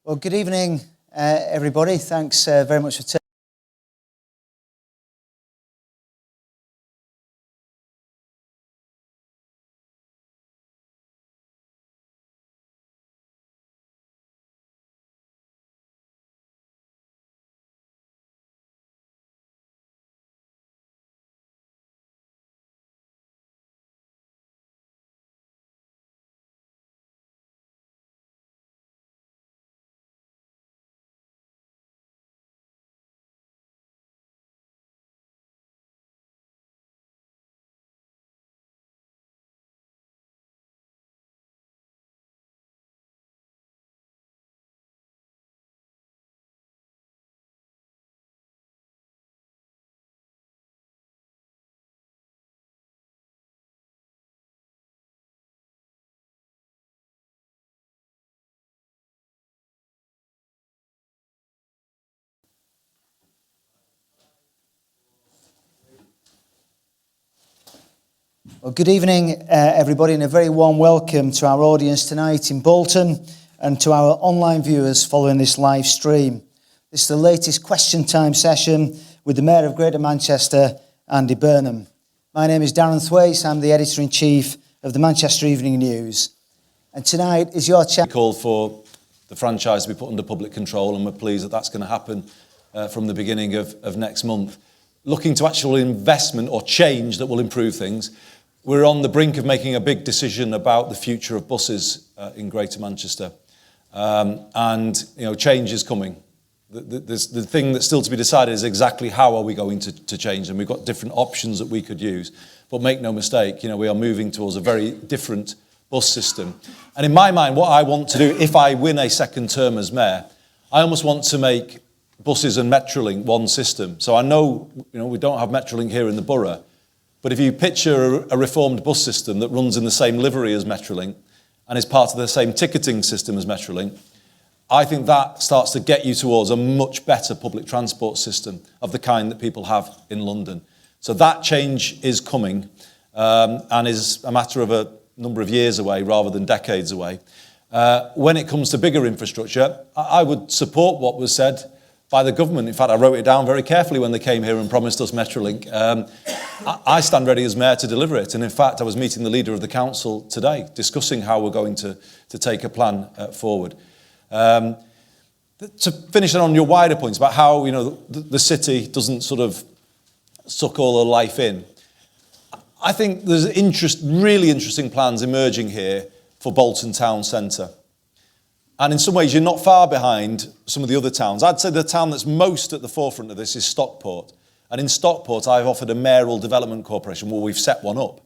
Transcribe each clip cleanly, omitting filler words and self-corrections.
Well, good evening, everybody. Thanks very much for taking. Well, good evening, everybody, and a very warm welcome to our audience tonight in Bolton and to our online viewers following this live stream. This is the latest question time session with the Mayor of Greater Manchester, Andy Burnham. My name is Darren Thwaites. I'm the Editor-in-Chief of the Manchester Evening News. And tonight is your chance. Called for the franchise to be put under public control, and we're pleased that that's going to happen from the beginning of next month. Looking to actual investment or change that will improve things. We're on the brink of making a big decision about the future of buses in Greater Manchester. And change is coming. The thing that's still to be decided is exactly how are we going to change them. We've got different options that we could use. But make no mistake, we are moving towards a very different bus system. And in my mind, what I want to do, if I win a second term as mayor, I almost want to make buses and Metrolink one system. So I know, we don't have Metrolink here in the borough, but if you picture a reformed bus system that runs in the same livery as Metrolink and is part of the same ticketing system as Metrolink, I think that starts to get you towards a much better public transport system of the kind that people have in London. So that change is coming and is a matter of a number of years away rather than decades away. When it comes to bigger infrastructure, I would support what was said by the government. In fact, I wrote it down very carefully when they came here and promised us Metrolink. I stand ready as mayor to deliver it. And in fact, I was meeting the leader of the council today, discussing how we're going to take a plan forward. To finish on your wider points about how the city doesn't sort of suck all the life in, I think there's really interesting plans emerging here for Bolton town centre. And in some ways, you're not far behind some of the other towns. I'd say the town that's most at the forefront of this is Stockport. And in Stockport, I've offered a mayoral development corporation where we've set one up.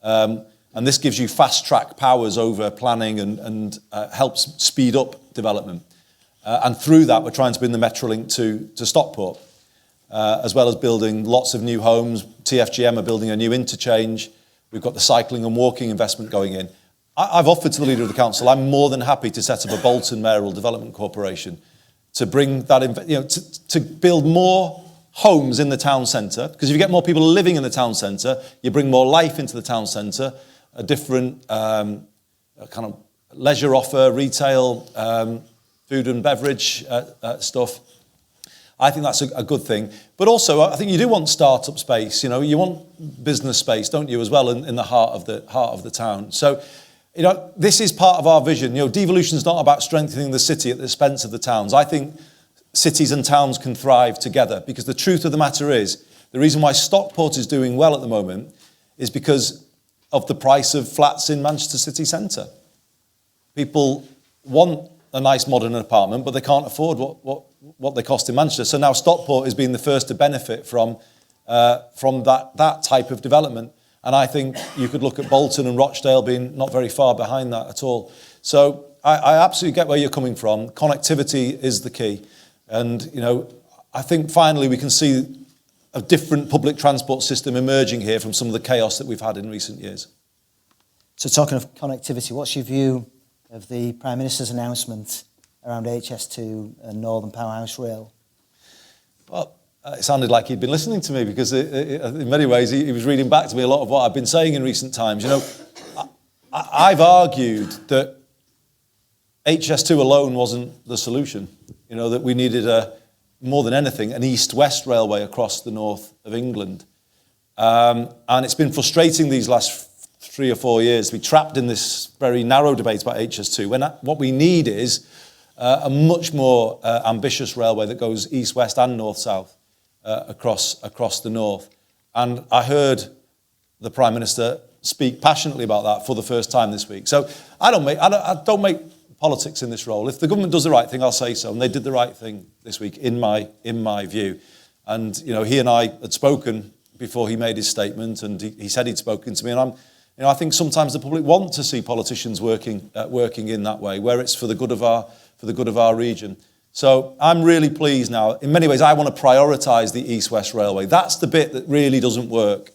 And this gives you fast-track powers over planning and helps speed up development. And through that, we're trying to bring the Metrolink to Stockport, as well as building lots of new homes. TFGM are building a new interchange. We've got the cycling and walking investment going in. I've offered to the leader of the council, I'm more than happy to set up a Bolton Mayoral Development Corporation to bring that, to build more homes in the town centre. Because if you get more people living in the town centre, you bring more life into the town centre, a different kind of leisure offer, retail, food and beverage stuff. I think that's a good thing. But also, I think you do want start-up space. You want business space, don't you, as well, in the heart of the town. So, this is part of our vision. Devolution is not about strengthening the city at the expense of the towns. I think cities and towns can thrive together because the truth of the matter is, the reason why Stockport is doing well at the moment is because of the price of flats in Manchester city centre. People want a nice modern apartment, but they can't afford what they cost in Manchester. So now Stockport is being the first to benefit from that type of development. And I think you could look at Bolton and Rochdale being not very far behind that at all. So I absolutely get where you're coming from. Connectivity is the key. And, I think finally we can see a different public transport system emerging here from some of the chaos that we've had in recent years. So talking of connectivity, what's your view of the Prime Minister's announcement around HS2 and Northern Powerhouse Rail? Well, it sounded like he'd been listening to me because in many ways he was reading back to me a lot of what I've been saying in recent times. I've argued that HS2 alone wasn't the solution. You know, that we needed more than anything, an east-west railway across the north of England. And it's been frustrating these last 3 or 4 years to be trapped in this very narrow debate about HS2, when what we need is a much more ambitious railway that goes east-west and north-south across the north. And I heard the Prime Minister speak passionately about that for the first time this week. So I don't make politics in this role. If the government does the right thing, I'll say so. And they did the right thing this week, in my view. And you know, he and I had spoken before he made his statement, and he said he'd spoken to me. And I think sometimes the public want to see politicians working in that way, where it's for the good of our region. So I'm really pleased now. In many ways, I want to prioritise the East-West Railway. That's the bit that really doesn't work.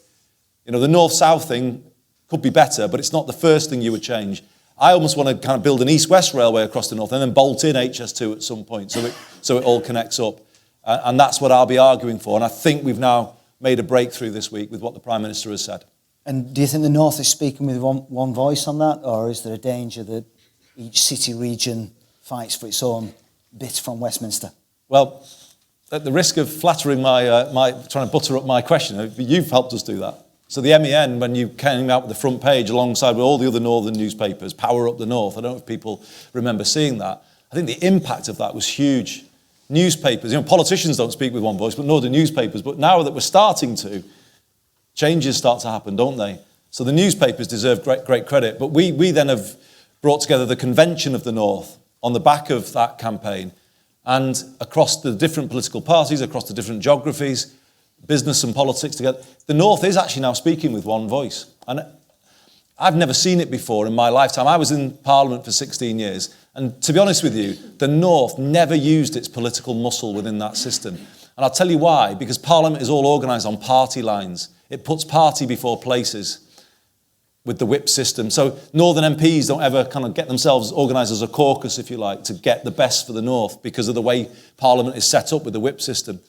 You know, the North-South thing could be better, but it's not the first thing you would change. I almost want to kind of build an East-West Railway across the north and then bolt in HS2 at some point so it all connects up. And that's what I'll be arguing for. And I think we've now made a breakthrough this week with what the Prime Minister has said. And do you think the North is speaking with one voice on that, or is there a danger that each city region fights for its own bit from Westminster? Well, at the risk of flattering my trying to butter up my question, you've helped us do that. So the MEN, when you came out with the front page alongside with all the other northern newspapers, Power Up the North, I don't know if people remember seeing that. I think the impact of that was huge. Newspapers, you know, politicians don't speak with one voice, but nor do newspapers. But now that we're starting to, changes start to happen, don't they? So the newspapers deserve great credit. But we then have brought together the Convention of the North on the back of that campaign, and across the different political parties, across the different geographies, business and politics together. The North is actually now speaking with one voice. And I've never seen it before in my lifetime. I was in Parliament for 16 years. And to be honest with you, the North never used its political muscle within that system. And I'll tell you why. Because Parliament is all organised on party lines. It puts party before places with the whip system. So Northern MPs don't ever kind of get themselves organised as a caucus, if you like, to get the best for the North because of the way Parliament is set up with the whip system.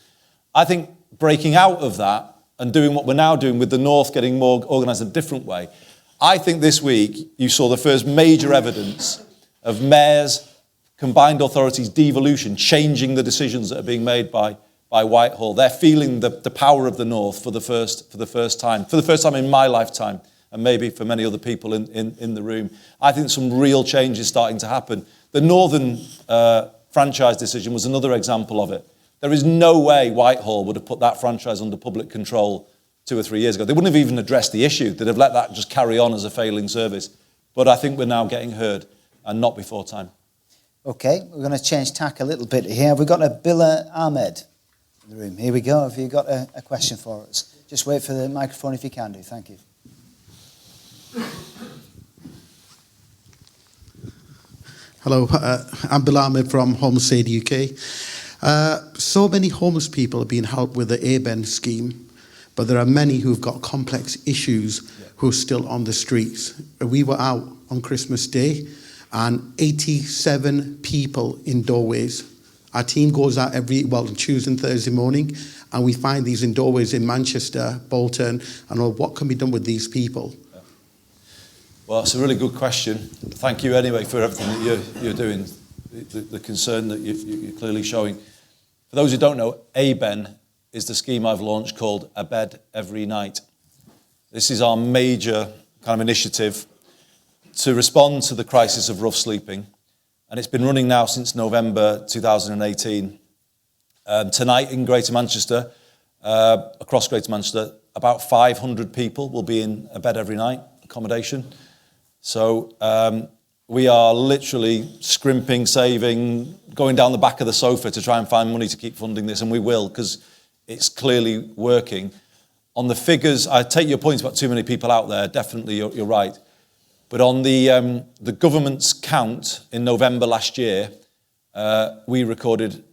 I think breaking out of that and doing what we're now doing with the North getting more organised in a different way, I think this week you saw the first major evidence of mayors, combined authorities devolution, changing the decisions that are being made by Whitehall. They're feeling the power of the North for the first time in my lifetime, and maybe for many other people in the room. I think some real change is starting to happen. The Northern franchise decision was another example of it. There is no way Whitehall would have put that franchise under public control 2 or 3 years ago. They wouldn't have even addressed the issue. They'd have let that just carry on as a failing service. But I think we're now getting heard, and not before time. OK, we're going to change tack a little bit here. We've got a Bilal Ahmed in the room. Here we go. Have you got a question for us? Just wait for the microphone if you can do. Thank you. Hello, I'm Bilal Ahmed from Homeless Aid UK. So many homeless people are being helped with the ABEN scheme, but there are many who've got complex issues who are still on the streets. We were out on Christmas Day and 87 people in doorways. Our team goes out on Tuesday and Thursday morning, and we find these in doorways in Manchester, Bolton, and what can be done with these people? Well, it's a really good question. Thank you anyway for everything that you're doing, the concern that you're clearly showing. For those who don't know, ABEN is the scheme I've launched called A Bed Every Night. This is our major kind of initiative to respond to the crisis of rough sleeping. And it's been running now since November 2018. Tonight in Greater Manchester, across Greater Manchester, about 500 people will be in A Bed Every Night accommodation. So we are literally scrimping, saving, going down the back of the sofa to try and find money to keep funding this, and we will, because it's clearly working. On the figures, I take your point about too many people out there, definitely you're right. But on the government's count in November last year, we recorded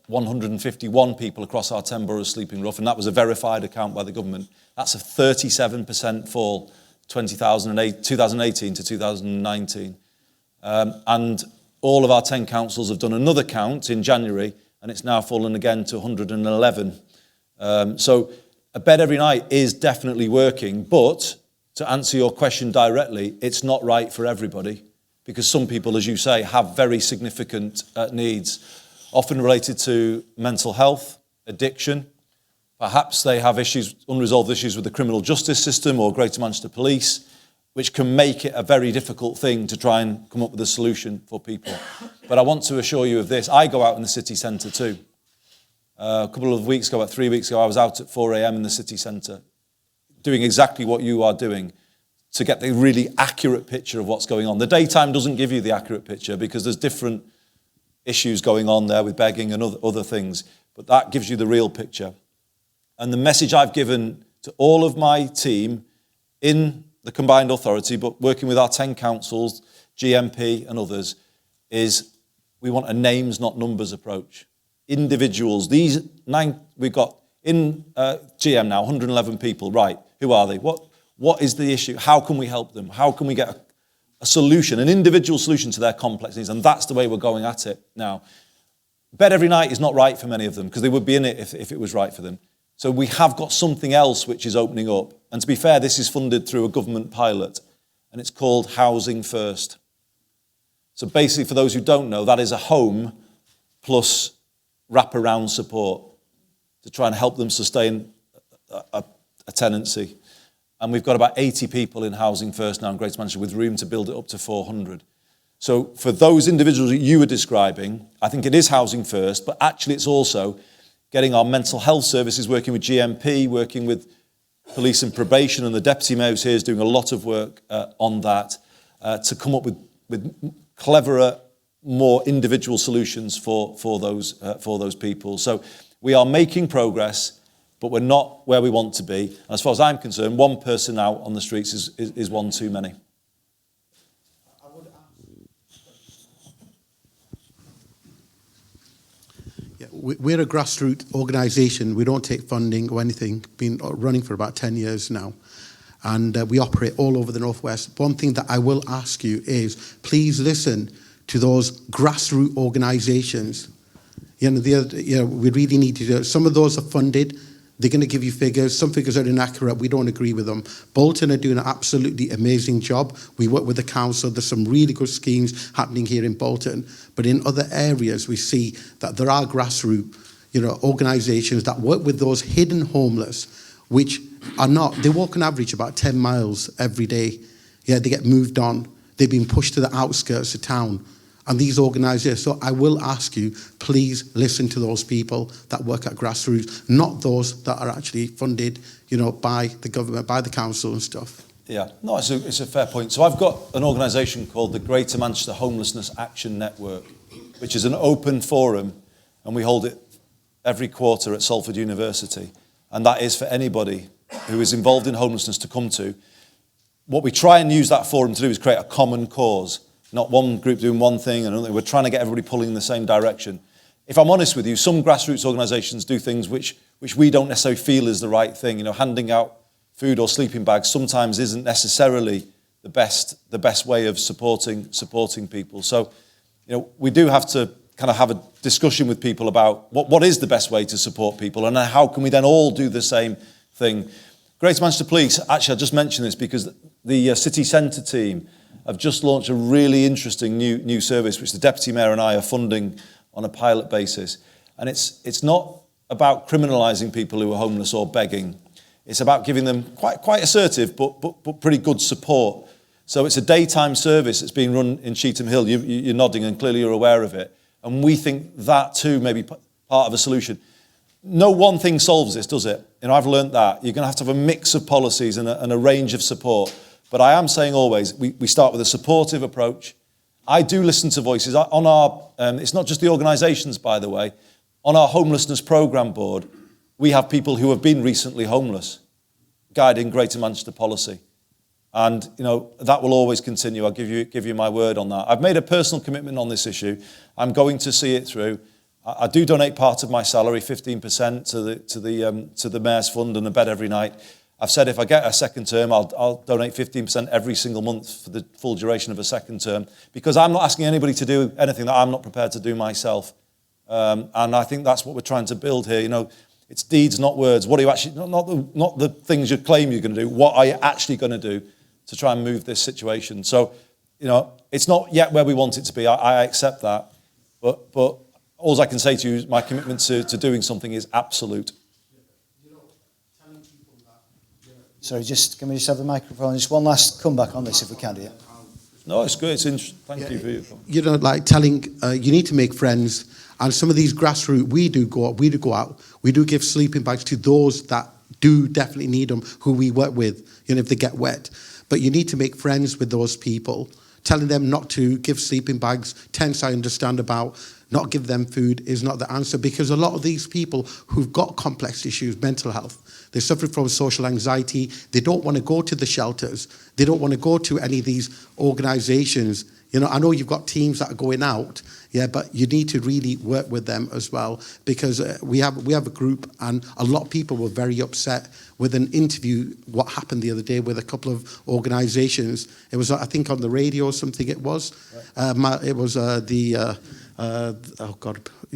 151 people across our 10 boroughs sleeping rough, and that was a verified account by the government. That's a 37% fall, 2018 to 2019. And all of our 10 councils have done another count in January, and it's now fallen again to 111. So A Bed Every Night is definitely working, but to answer your question directly, it's not right for everybody. because some people, as you say, have very significant needs, often related to mental health, addiction. Perhaps they have issues, unresolved issues with the criminal justice system or Greater Manchester Police, which can make it a very difficult thing to try and come up with a solution for people. But I want to assure you of this. I go out in the city centre too. A couple of weeks ago, about 3 weeks ago, I was out at 4 a.m. in the city centre doing exactly what you are doing to get the really accurate picture of what's going on. The daytime doesn't give you the accurate picture because there's different issues going on there with begging and other things, but that gives you the real picture. And the message I've given to all of my team in the combined authority, but working with our 10 councils, GMP and others, is we want a names, not numbers approach. Individuals, these 9, we've got in GM now, 111 people, right, who are they? What is the issue? How can we help them? How can we get a solution, an individual solution to their complex needs? And that's the way we're going at it now. Bed every night is not right for many of them because they would be in it if it was right for them. So we have got something else which is opening up. And to be fair, this is funded through a government pilot, and it's called Housing First. So basically, for those who don't know, that is a home plus wraparound support to try and help them sustain a tenancy. And we've got about 80 people in Housing First now in Greater Manchester with room to build it up to 400. So for those individuals that you were describing, I think it is Housing First, but actually it's also getting our mental health services, working with GMP, working with police and probation, and the Deputy Mayor who's here is doing a lot of work on that to come up with cleverer, more individual solutions for those people. So we are making progress, but we're not where we want to be. And as far as I'm concerned, one person out on the streets is one too many. We're a grassroots organisation. We don't take funding or anything. Been running for about 10 years now. And we operate all over the Northwest. One thing that I will ask you is, please listen to those grassroots organisations. We really need to do it. Some of those are funded. They're going to give you figures. Some figures are inaccurate. We don't agree with them. Bolton are doing an absolutely amazing job. We work with the council. There's some really good schemes happening here in Bolton. But in other areas, we see that there are grassroots, organisations that work with those hidden homeless, which are not, they walk on average about 10 miles every day. Yeah, they get moved on. They've been pushed to the outskirts of town. And these organisations, so I will ask you, please listen to those people that work at grassroots, not those that are actually funded, by the government, by the council and stuff. Yeah, no, it's a fair point. So I've got an organisation called the Greater Manchester Homelessness Action Network, which is an open forum, and we hold it every quarter at Salford University. And that is for anybody who is involved in homelessness to come to. What we try and use that forum to do is create a common cause. Not one group doing one thing and another. We're trying to get everybody pulling in the same direction. If I'm honest with you, some grassroots organisations do things which we don't necessarily feel is the right thing. Handing out food or sleeping bags sometimes isn't necessarily the best way of supporting people. So, we do have to kind of have a discussion with people about what is the best way to support people and how can we then all do the same thing. Greater Manchester Police, actually I just mentioned this because the city centre team have just launched a really interesting new service which the Deputy Mayor and I are funding on a pilot basis. And it's not about criminalising people who are homeless or begging. It's about giving them quite assertive but pretty good support. So it's a daytime service that's being run in Cheetham Hill. You're nodding and clearly you're aware of it. And we think that too may be part of a solution. No one thing solves this, does it? I've learnt that. You're going to have a mix of policies and a range of support. But I am saying always, we start with a supportive approach. I do listen to voices. On our, it's not just the organisations, by the way. On our homelessness programme board, we have people who have been recently homeless, guiding Greater Manchester policy. And, that will always continue. I'll give you my word on that. I've made a personal commitment on this issue. I'm going to see it through. I do donate part of my salary, 15%, to the Mayor's Fund and a bed every night. I've said if I get a second term, I'll donate 15% every single month for the full duration of a second term, because I'm not asking anybody to do anything that I'm not prepared to do myself. And I think that's what we're trying to build here. It's deeds, not words. What are you actually, not the things you claim you're going to do, what are you actually going to do to try and move this situation? So it's not yet where we want it to be. I accept that. But all I can say to you is my commitment to doing something is absolute. Sorry, can we just have the microphone? Just one last comeback on this, if we can, dear. No, it's good. It's interesting. Thank you for your comment. Like telling you need to make friends, and some of these grassroots, we do go out, we do give sleeping bags to those that do definitely need them, who we work with, if they get wet. But you need to make friends with those people. Telling them not to give sleeping bags, tents I understand about, not give them food is not the answer, because a lot of these people who've got complex issues, mental health, they're suffering from social anxiety, they don't want to go to the shelters, they don't want to go to any of these organisations. I know you've got teams that are going out, but you need to really work with them as well, because we have a group, and a lot of people were very upset with an interview, what happened the other day with a couple of organisations. It was, I think, on the radio or something it was. Right. It was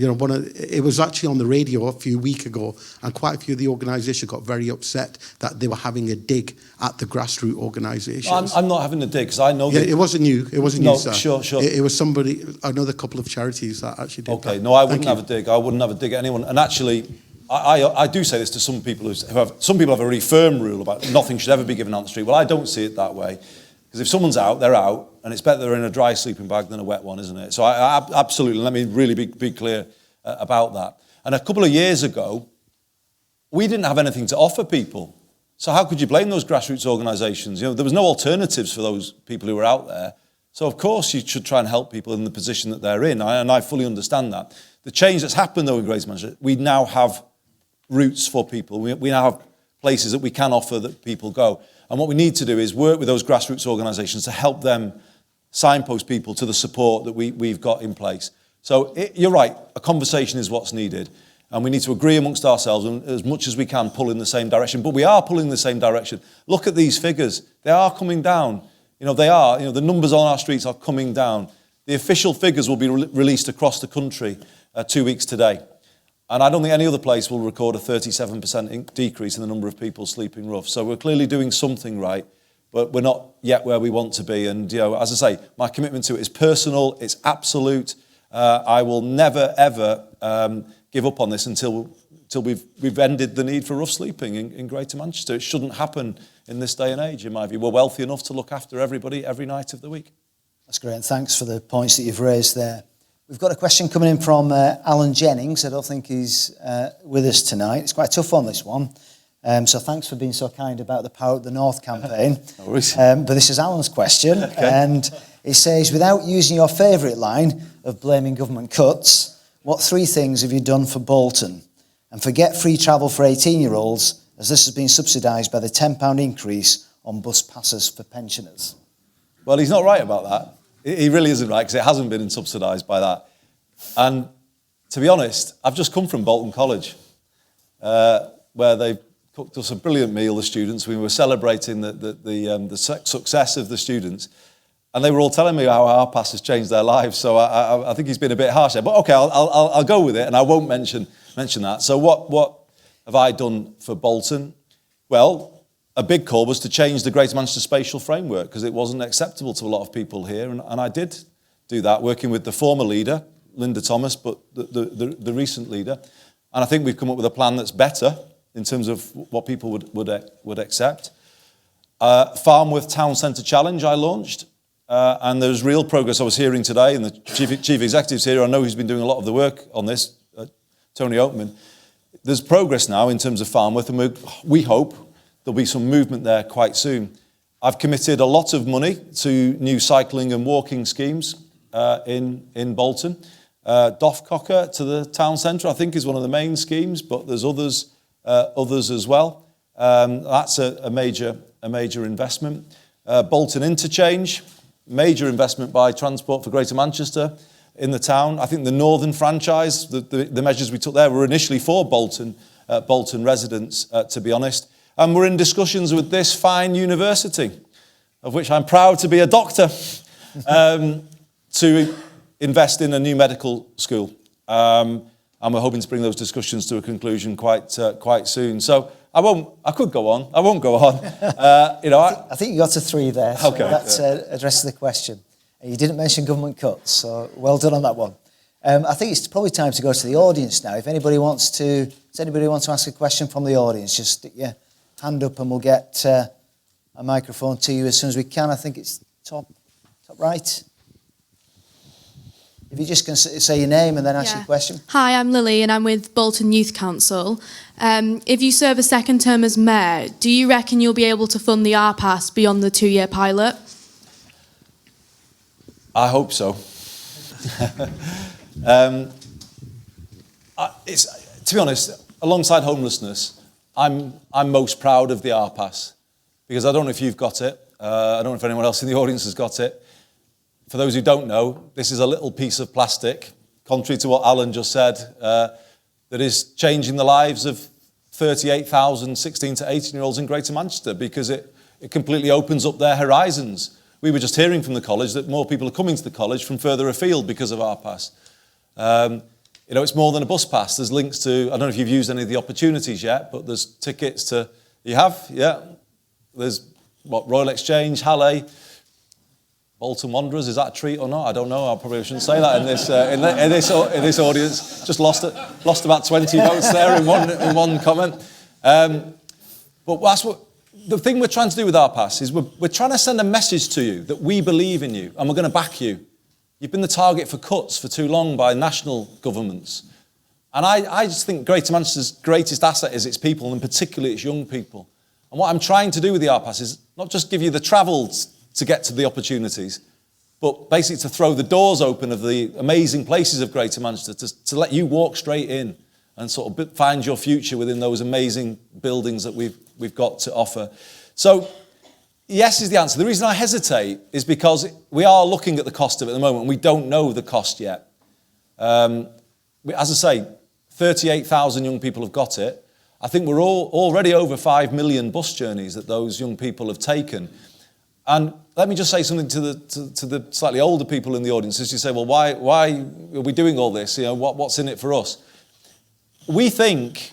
it was actually on the radio a few weeks ago, and quite a few of the organisations got very upset that they were having a dig at the grassroots organisations. I'm not having a dig, because I know... Yeah, it wasn't you. It wasn't you, sir. Sure. It was somebody, another couple of charities that actually did that. Okay, no, I wouldn't have a dig. I wouldn't have a dig at anyone. And actually, I do say this to some people some people have a really firm rule about nothing should ever be given on the street. Well, I don't see it that way. Because if someone's out, they're out, and it's better they're in a dry sleeping bag than a wet one, isn't it? So I absolutely, let me really be clear about that. And a couple of years ago, we didn't have anything to offer people. So how could you blame those grassroots organisations? There was no alternatives for those people who were out there. So of course you should try and help people in the position that they're in, and I fully understand that. The change that's happened, though, in Greater Manchester, we now have routes for people. We now have places that we can offer that people go. And what we need to do is work with those grassroots organisations to help them signpost people to the support that we've got in place. So you're right, a conversation is what's needed. And we need to agree amongst ourselves and as much as we can pull in the same direction. But we are pulling in the same direction. Look at these figures. They are coming down. They are. The numbers on our streets are coming down. The official figures will be released across the country 2 weeks today. And I don't think any other place will record a 37% decrease in the number of people sleeping rough. So we're clearly doing something right, but we're not yet where we want to be. And, as I say, my commitment to it is personal, it's absolute. I will never, ever give up on this until we've ended the need for rough sleeping in Greater Manchester. It shouldn't happen in this day and age, in my view. We're wealthy enough to look after everybody every night of the week. That's great, and thanks for the points that you've raised there. We've got a question coming in from Alan Jennings. I don't think he's with us tonight. It's quite a tough one, this one. So thanks for being so kind about the Power Up the North campaign. No worries. But this is Alan's question, okay. And it says, without using your favourite line of blaming government cuts, what 3 things have you done for Bolton? And forget free travel for 18-year-olds, as this has been subsidised by the £10 increase on bus passes for pensioners. Well, he's not right about that. He really isn't right, because it hasn't been subsidised by that. And to be honest, I've just come from Bolton College, where they cooked us a brilliant meal, the students. We were celebrating the success of the students. And they were all telling me how our pass has changed their lives. So I think he's been a bit harsh there. But okay, I'll go with it, and I won't mention that. So what have I done for Bolton? Well, a big call was to change the Greater Manchester spatial framework, because it wasn't acceptable to a lot of people here, and I did do that, working with the former leader, Linda Thomas, but the recent leader. And I think we've come up with a plan that's better in terms of what people would accept. Farnworth Town Centre Challenge I launched, and there's real progress I was hearing today, and the chief executive's here, I know he's been doing a lot of the work on this, Tony Oatman. There's progress now in terms of Farnworth, and we hope there'll be some movement there quite soon. I've committed a lot of money to new cycling and walking schemes in Bolton. Doffcocker to the town centre, I think, is one of the main schemes, but there's others as well. That's a major investment. Bolton Interchange, major investment by Transport for Greater Manchester in the town. I think the Northern franchise, the measures we took there were initially for Bolton residents, to be honest. And we're in discussions with this fine university, of which I'm proud to be a doctor, to invest in a new medical school. And we're hoping to bring those discussions to a conclusion quite soon. So I could go on. I won't go on. I think you got to 3 there. So okay. That addresses the question. And you didn't mention government cuts, so well done on that one. I think it's probably time to go to the audience now. If anybody wants to, does anybody want to ask a question from the audience? Just stick your hand up and we'll get a microphone to you as soon as we can. I think it's top right. If you just can say your name and then ask your question. Hi, I'm Lily and I'm with Bolton Youth Council. If you serve a second term as mayor, do you reckon you'll be able to fund the RPAS beyond the 2-year pilot? I hope so. To be honest, alongside homelessness, I'm most proud of the RPAS because I don't know if you've got it. I don't know if anyone else in the audience has got it. For those who don't know, this is a little piece of plastic, contrary to what Alan just said, that is changing the lives of 38,000 16 to 18-year-olds in Greater Manchester because it completely opens up their horizons. We were just hearing from the college that more people are coming to the college from further afield because of RPAS. It's more than a bus pass. There's links to, I don't know if you've used any of the opportunities yet, but there's tickets to, you have? Yeah. There's, Royal Exchange, Halle, Bolton Wanderers, is that a treat or not? I don't know. I probably shouldn't say that in this audience. Just lost about 20 votes there in one comment. But that's what the thing we're trying to do with RPAS is we're trying to send a message to you that we believe in you and we're going to back you. You've been the target for cuts for too long by national governments, and I just think Greater Manchester's greatest asset is its people and particularly its young people. And what I'm trying to do with the RPAS is not just give you the travel to get to the opportunities, but basically to throw the doors open of the amazing places of Greater Manchester, to let you walk straight in and sort of find your future within those amazing buildings that we've got to offer. So, yes is the answer. The reason I hesitate is because we are looking at the cost of it at the moment, and we don't know the cost yet. As I say, 38,000 young people have got it. I think we're already over 5 million bus journeys that those young people have taken. And let me just say something to the slightly older people in the audience. As you say, well, why are we doing all this? What's in it for us? We think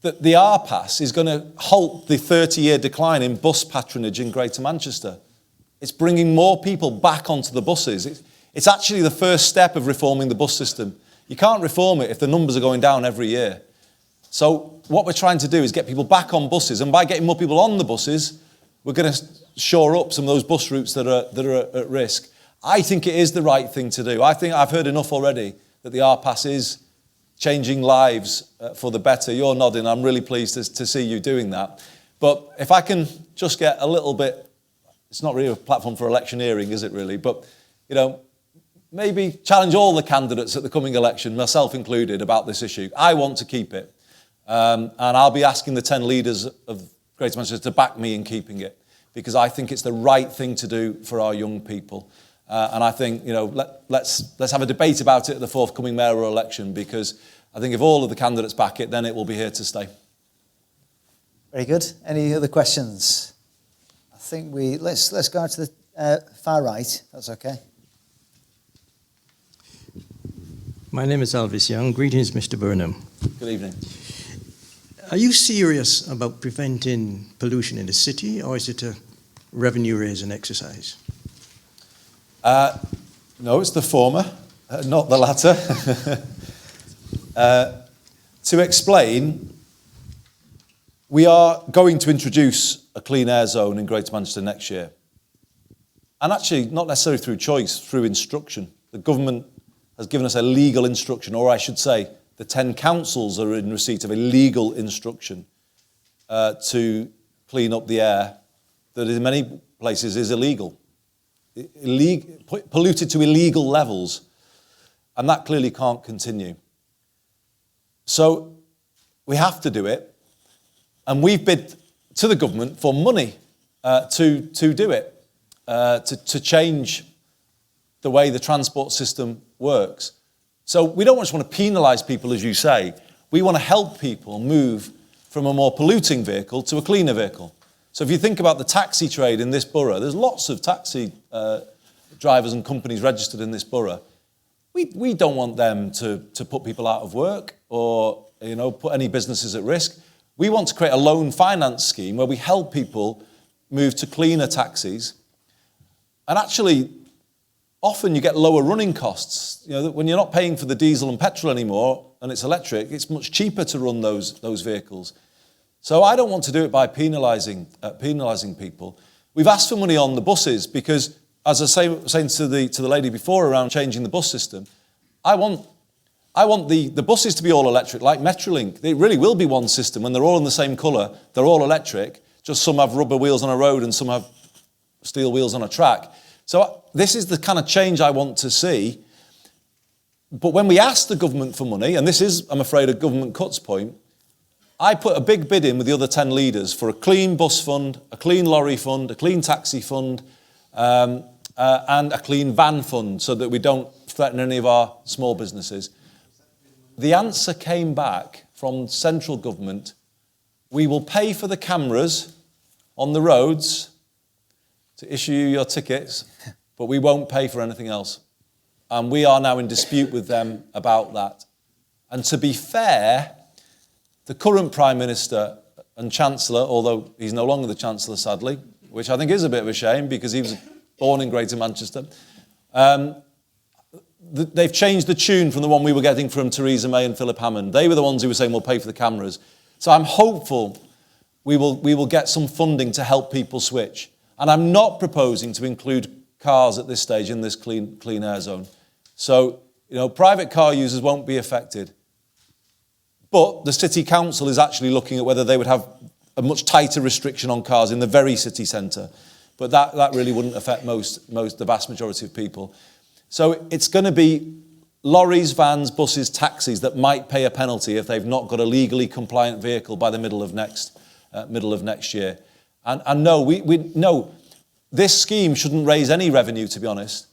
that the RPAS is going to halt the 30-year decline in bus patronage in Greater Manchester. It's bringing more people back onto the buses. It's actually the first step of reforming the bus system. You can't reform it if the numbers are going down every year. So what we're trying to do is get people back on buses, and by getting more people on the buses, we're going to shore up some of those bus routes that are at risk. I think it is the right thing to do. I think I've heard enough already that the RPAS is changing lives for the better. You're nodding. I'm really pleased to see you doing that. But if I can just get a little bit, it's not really a platform for electioneering, is it really? But, maybe challenge all the candidates at the coming election, myself included, about this issue. I want to keep it. And I'll be asking the 10 leaders of Greater Manchester to back me in keeping it, because I think it's the right thing to do for our young people. And I think, let's have a debate about it at the forthcoming mayoral election, because I think if all of the candidates back it, then it will be here to stay. Very good. Any other questions? I think let's go to the far right. That's okay. My name is Alvis Young. Greetings, Mr. Burnham. Good evening. Are you serious about preventing pollution in the city, or is it a revenue-raising exercise? No, it's the former, not the latter. To explain, we are going to introduce a clean air zone in Greater Manchester next year. And actually, not necessarily through choice, through instruction. The government has given us a legal instruction, or I should say, the 10 councils are in receipt of a legal instruction to clean up the air that in many places is illegal. Polluted to illegal levels, and that clearly can't continue. So we have to do it, and we've bid to the government for money to do it, to change the way the transport system works. So we don't just want to penalise people, as you say. We want to help people move from a more polluting vehicle to a cleaner vehicle. So if you think about the taxi trade in this borough, there's lots of taxi drivers and companies registered in this borough. We don't want them to put people out of work or put any businesses at risk. We want to create a loan finance scheme where we help people move to cleaner taxis. And actually, often you get lower running costs. You know, when you're not paying for the diesel and petrol anymore and it's electric, it's much cheaper to run those vehicles. So I don't want to do it by penalising people. We've asked for money on the buses because, as I was saying to the lady before around changing the bus system, I want the buses to be all electric, like Metrolink. It really will be one system. When they're all in the same colour, they're all electric. Just some have rubber wheels on a road and some have steel wheels on a track. So this is the kind of change I want to see. But when we ask the government for money, and this is, I'm afraid, a government cuts point, I put a big bid in with the other 10 leaders for a clean bus fund, a clean lorry fund, a clean taxi fund, and a clean van fund so that we don't threaten any of our small businesses. The answer came back from central government: we will pay for the cameras on the roads to issue you your tickets, but we won't pay for anything else. And we are now in dispute with them about that. And to be fair, the current Prime Minister and Chancellor, although he's no longer the Chancellor, sadly, which I think is a bit of a shame because he was born in Greater Manchester, they've changed the tune from the one we were getting from Theresa May and Philip Hammond. They were the ones who were saying we'll pay for the cameras. So I'm hopeful we will get some funding to help people switch. And I'm not proposing to include cars at this stage in this clean air zone. So, private car users won't be affected. But the City Council is actually looking at whether they would have a much tighter restriction on cars in the very city centre. But that really wouldn't affect the vast majority of people. So it's going to be lorries, vans, buses, taxis that might pay a penalty if they've not got a legally compliant vehicle by the middle of next year. And no, this scheme shouldn't raise any revenue, to be honest.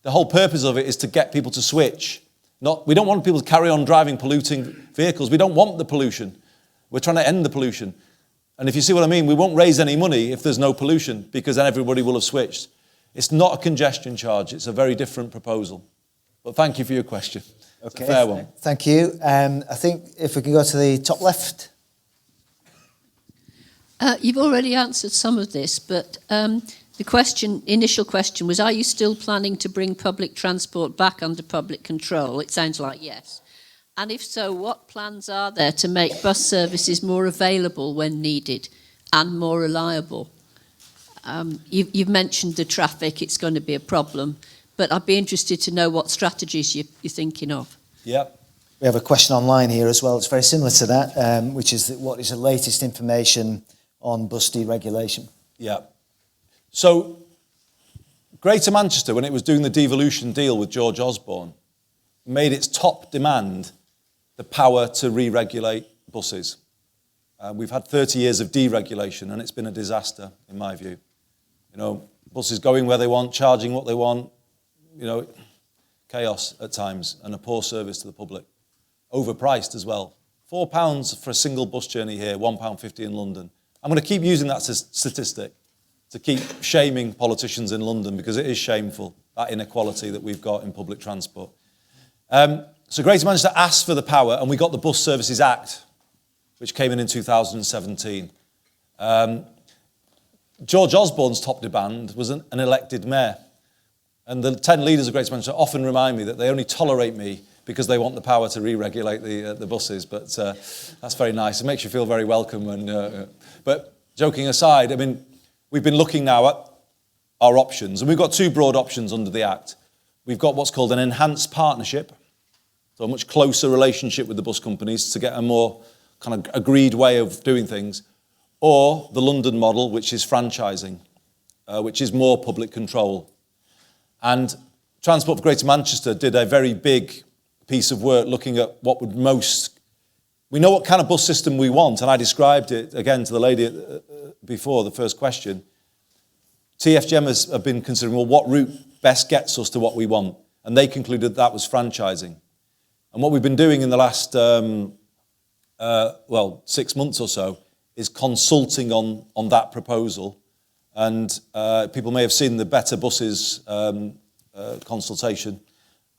The whole purpose of it is to get people to switch. We don't want people to carry on driving polluting vehicles. We don't want the pollution. We're trying to end the pollution. And if you see what I mean, we won't raise any money if there's no pollution because then everybody will have switched. It's not a congestion charge. It's a very different proposal. But thank you for your question. Okay. It's a fair one. Thank you. I think if we can go to the top left. You've already answered some of this, but the initial question was, are you still planning to bring public transport back under public control? It sounds like yes. And if so, what plans are there to make bus services more available when needed and more reliable? You've mentioned the traffic, it's going to be a problem, but I'd be interested to know what strategies you're thinking of. Yeah. We have a question online here as well. It's very similar to that, which is what is the latest information on bus deregulation? Yeah. So, Greater Manchester, when it was doing the devolution deal with George Osborne, made its top demand the power to re-regulate buses. We've had 30 years of deregulation, and it's been a disaster, in my view. Buses going where they want, charging what they want, chaos at times, and a poor service to the public. Overpriced as well. £4 for a single bus journey here, £1.50 in London. I'm going to keep using that statistic to keep shaming politicians in London because it is shameful, that inequality that we've got in public transport. So Greater Manchester asked for the power, and we got the Bus Services Act, which came in 2017. George Osborne's top demand was an elected mayor. And the 10 leaders of Greater Manchester often remind me that they only tolerate me because they want the power to re-regulate the buses. But that's very nice. It makes you feel very welcome. But joking aside, we've been looking now at our options. And we've got two broad options under the Act. We've got what's called an enhanced partnership, so a much closer relationship with the bus companies to get a more kind of agreed way of doing things, or the London model, which is franchising, which is more public control. And Transport for Greater Manchester did a very big piece of work looking at what would we know what kind of bus system we want, and I described it again to the lady before the first question. TFGM have been considering, well, what route best gets us to what we want? And they concluded that was franchising. And what we've been doing in the last 6 months or so is consulting on that proposal. And people may have seen the Better Buses consultation.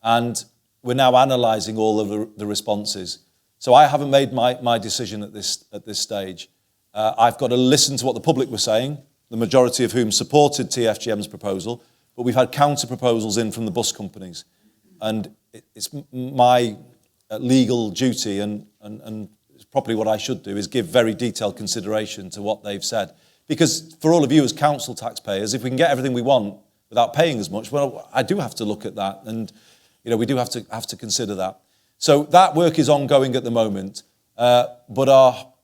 And we're now analysing all of the responses. So I haven't made my decision at this stage. I've got to listen to what the public were saying, the majority of whom supported TFGM's proposal. but we've had counter proposals in from the bus companies. And it's my legal duty and it's probably what I should do is give very detailed consideration to what they've said. Because for all of you as council taxpayers, if we can get everything we want without paying as much, well, I do have to look at that, and we do have to consider that. So that work is ongoing at the moment, but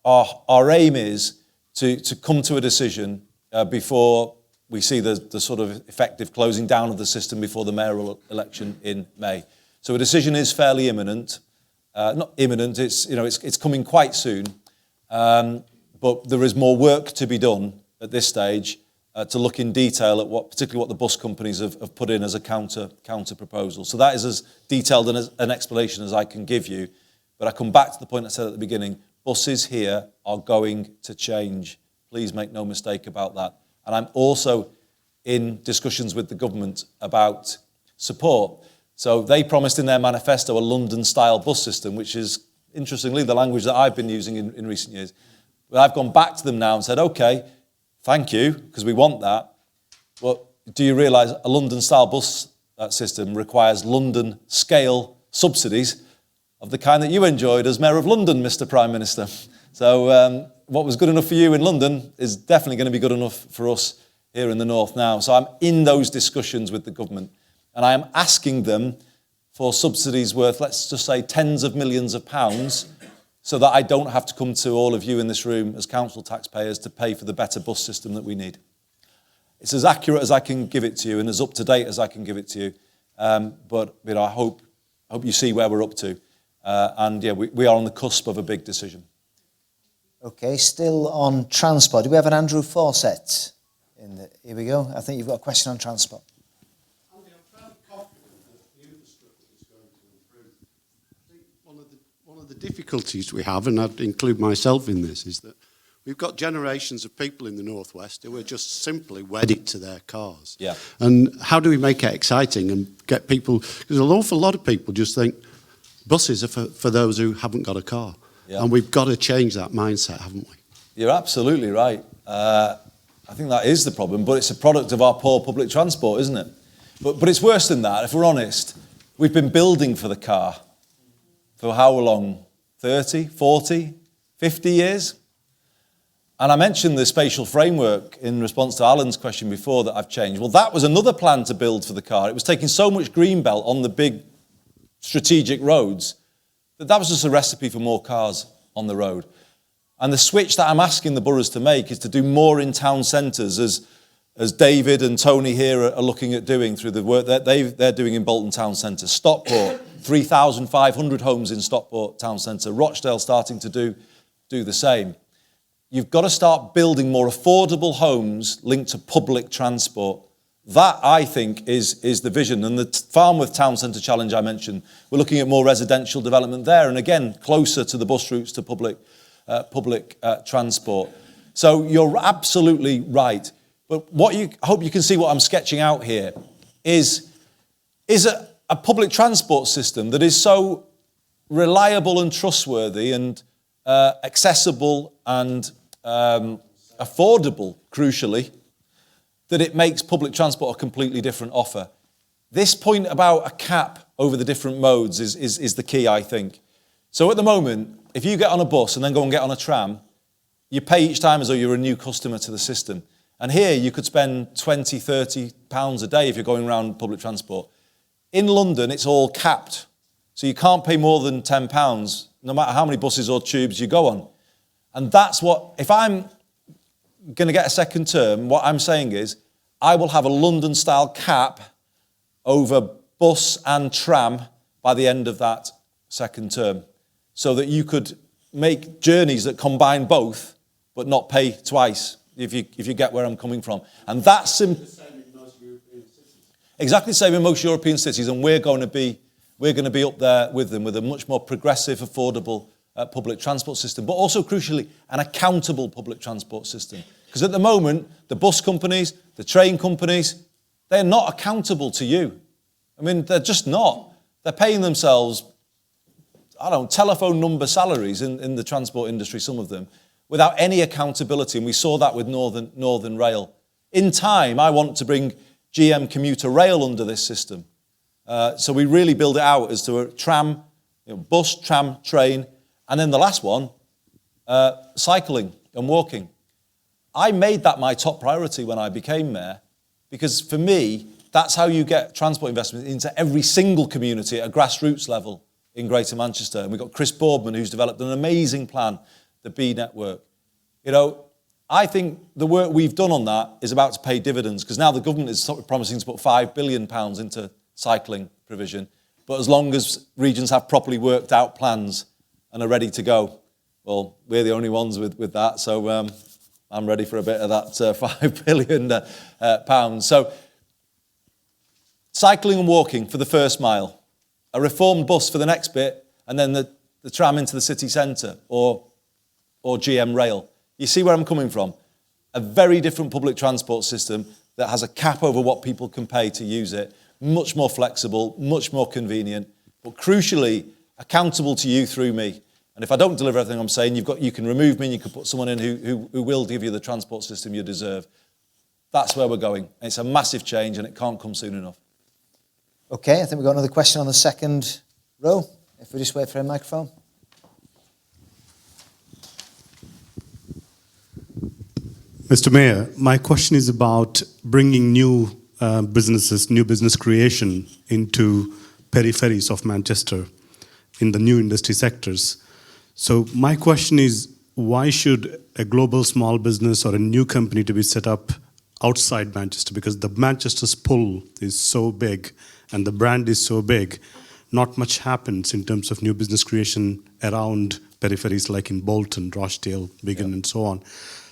our aim is to come to a decision before we see the sort of effective closing down of the system before the mayoral election in May. So a decision is fairly imminent. Not imminent, it's coming quite soon. But there is more work to be done at this stage to look in detail at particularly what the bus companies have put in as a counter proposal. So that is as detailed an explanation as I can give you. But I come back to the point I said at the beginning, buses here are going to change. Please make no mistake about that. And I'm also in discussions with the government about support. So they promised in their manifesto a London-style bus system, which is, interestingly, the language that I've been using in recent years. But I've gone back to them now and said, OK, thank you, because we want that. But do you realise a London-style bus system requires London-scale subsidies of the kind that you enjoyed as Mayor of London, Mr Prime Minister? So what was good enough for you in London is definitely going to be good enough for us here in the north now. So I'm in those discussions with the government. And I am asking them for subsidies worth, let's just say, tens of millions of pounds, so that I don't have to come to all of you in this room as council taxpayers to pay for the better bus system that we need. It's as accurate as I can give it to you and as up to date as I can give it to you. But I hope you see where we're up to. And yeah, we are on the cusp of a big decision. Okay, still on transport. Do we have an Andrew Fawcett? Here we go. I think you've got a question on transport. Andy, I'm fairly confident that the infrastructure is going to improve. I think one of the difficulties we have, and I'd include myself in this, is that we've got generations of people in the Northwest who are just simply wedded to their cars. Yeah. And how do we make it exciting and get people, because an awful lot of people just think buses are for those who haven't got a car. Yeah. And we've got to change that mindset, haven't we? You're absolutely right. I think that is the problem, but it's a product of our poor public transport, isn't it? But it's worse than that, if we're honest. We've been building for the car for how long? 30, 40, 50 years? And I mentioned the spatial framework in response to Alan's question before that I've changed. Well, that was another plan to build for the car. It was taking so much greenbelt on the big strategic roads that was just a recipe for more cars on the road. And the switch that I'm asking the boroughs to make is to do more in town centres, as David and Tony here are looking at doing through the work that they're doing in Bolton Town Centre. Stockport, 3,500 homes in Stockport Town Centre. Rochdale starting to do the same. You've got to start building more affordable homes linked to public transport. That, I think, is the vision. And the Farnworth Town Centre Challenge I mentioned, we're looking at more residential development there, and again, closer to the bus routes to public transport. So you're absolutely right. But I hope you can see what I'm sketching out here is a public transport system that is so reliable and trustworthy and accessible and affordable, crucially, that it makes public transport a completely different offer. This point about a cap over the different modes is the key, I think. So at the moment, if you get on a bus and then go and get on a tram, you pay each time as though you're a new customer to the system. And here you could spend 20, 30 pounds a day if you're going around public transport. In London, it's all capped. So you can't pay more than £10, no matter how many buses or tubes you go on. And that's what, if I'm going to get a second term, what I'm saying is, I will have a London-style cap over bus and tram by the end of that second term, so that you could make journeys that combine both, but not pay twice, if you get where I'm coming from. And that's exactly the same in most European cities, and we're going to be up there with them with a much more progressive, affordable public transport system, but also crucially an accountable public transport system. Because at the moment, the bus companies, the train companies, they're not accountable to you. I mean, they're just not. They're paying themselves, telephone number salaries in the transport industry, some of them, without any accountability. And we saw that with Northern Rail. In time, I want to bring GM commuter rail under this system. So we really build it out as to a tram, bus, tram, train, and then the last one, cycling and walking. I made that my top priority when I became mayor, because for me, that's how you get transport investment into every single community at a grassroots level in Greater Manchester. And we've got Chris Boardman, who's developed an amazing plan, the B Network. I think the work we've done on that is about to pay dividends, because now the government is sort of promising to put £5 billion into cycling provision. But as long as regions have properly worked out plans and are ready to go, well, we're the only ones with that. So I'm ready for a bit of that £5 billion pounds. So cycling and walking for the first mile, a reformed bus for the next bit, and then the tram into the city centre or GM rail. You see where I'm coming from? A very different public transport system that has a cap over what people can pay to use it, much more flexible, much more convenient, but crucially accountable to you through me. And if I don't deliver everything I'm saying, you can remove me and you can put someone in who will give you the transport system you deserve. That's where we're going. And it's a massive change and it can't come soon enough. Okay, I think we've got another question on the second row. If we just wait for a microphone. Mr. Mayor, my question is about bringing new businesses, new business creation into peripheries of Manchester in the new industry sectors. So my question is, why should a global small business or a new company to be set up outside Manchester? Because the Manchester's pull is so big and the brand is so big, not much happens in terms of new business creation around peripheries like in Bolton, Rochdale, Wigan, and so on.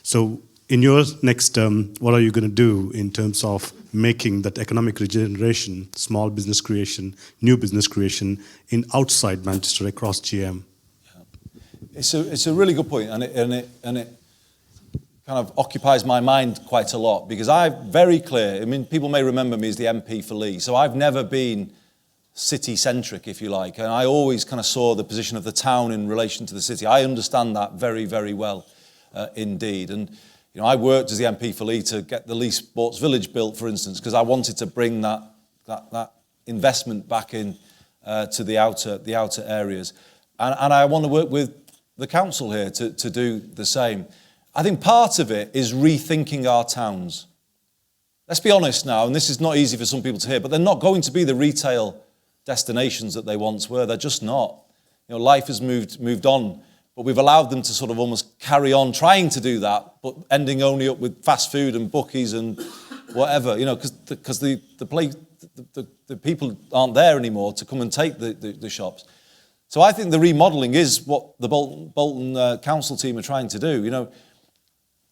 So in your next term, what are you going to do in terms of making that economic regeneration, small business creation, new business creation in outside Manchester across GM? Yeah. It's a really good point, and it kind of occupies my mind quite a lot, because I'm very clear. I mean, people may remember me as the MP for Lee, so I've never been city-centric, if you like, and I always kind of saw the position of the town in relation to the city. I understand that very, very well indeed, and I worked as the MP for Lee to get the Lee Sports Village built, for instance, because I wanted to bring that investment back in to the outer areas. And I want to work with the council here to do the same. I think part of it is rethinking our towns. Let's be honest now, and this is not easy for some people to hear, but they're not going to be the retail destinations that they once were. They're just not. Life has moved on. But we've allowed them to sort of almost carry on trying to do that, but ending only up with fast food and bookies and whatever, because the people aren't there anymore to come and take the shops. So I think the remodelling is what the Bolton council team are trying to do.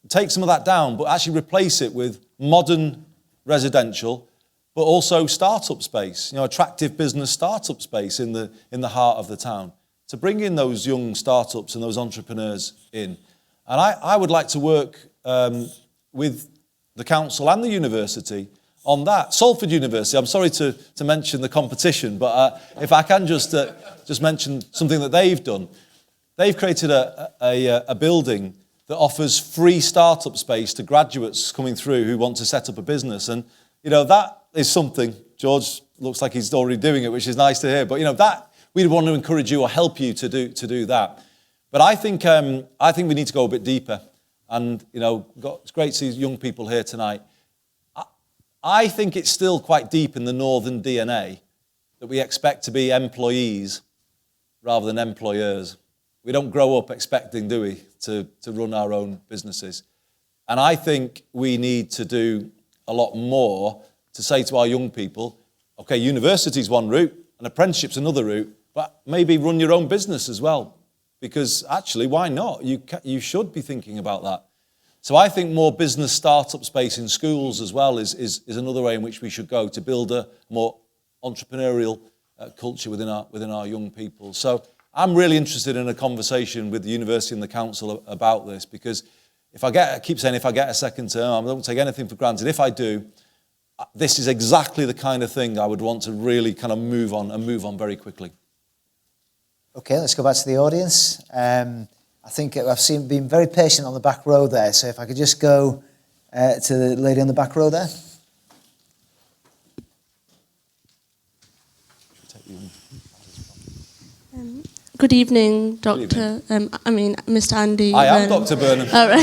Take some of that down, but actually replace it with modern residential, but also startup space. Attractive business startup space in the heart of the town, to bring in those young startups and those entrepreneurs in. And I would like to work with the council and the university on that. Salford University, I'm sorry to mention the competition, but if I can just mention something that they've done. They've created a building that offers free startup space to graduates coming through who want to set up a business. And, that is something, George looks like he's already doing it, which is nice to hear, but, that we'd want to encourage you or help you to do that. But I think we need to go a bit deeper. And, it's great to see young people here tonight. I think it's still quite deep in the northern DNA that we expect to be employees rather than employers. We don't grow up expecting, do we, to run our own businesses. And I think we need to do a lot more to say to our young people, okay, university's one route, and apprenticeship's another route, but maybe run your own business as well. Because actually, why not? You should be thinking about that. So I think more business startup space in schools as well is another way in which we should go to build a more entrepreneurial culture within our young people. So I'm really interested in a conversation with the university and the council about this, because I keep saying if I get a second term, I don't take anything for granted. If I do, this is exactly the kind of thing I would want to really kind of move on very quickly. Okay, let's go back to the audience. I think I've been very patient on the back row there, so if I could just go to the lady on the back row there. Good evening, Doctor. Mr. Andy. I am Dr. Burnham. All right.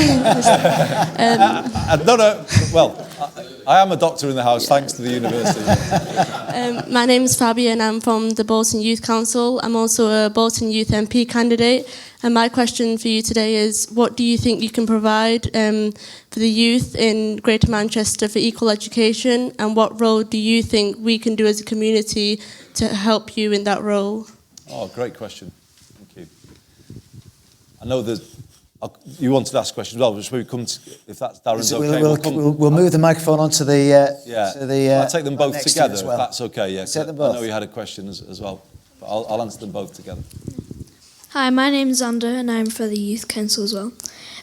I am a doctor in the house, thanks to the university. My name is Fabi and I'm from the Bolton Youth Council. I'm also a Bolton Youth MP candidate. And my question for you today is, what do you think you can provide for the youth in Greater Manchester for equal education? And what role do you think we can do as a community to help you in that role? Oh, great question. Thank you. I know you wanted to ask questions as well, which we come to, if that's Darren's okay. We'll move the microphone onto the... I'll take them both together, well. if that's okay. Yeah, take them both. I know you had a question as well, but I'll answer them both together. Hi, my name's Xander and I'm for the Youth Council as well.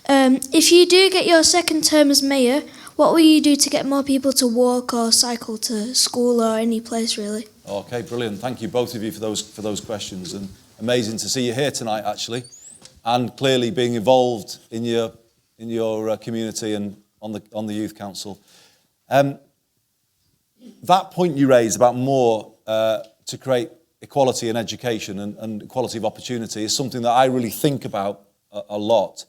If you do get your second term as mayor, what will you do to get more people to walk or cycle to school or any place really? Okay, brilliant. Thank you both of you for those questions, and amazing to see you here tonight actually, and clearly being involved in your community and on the Youth Council. That point you raised about more to create equality in education and equality of opportunity is something that I really think about a lot.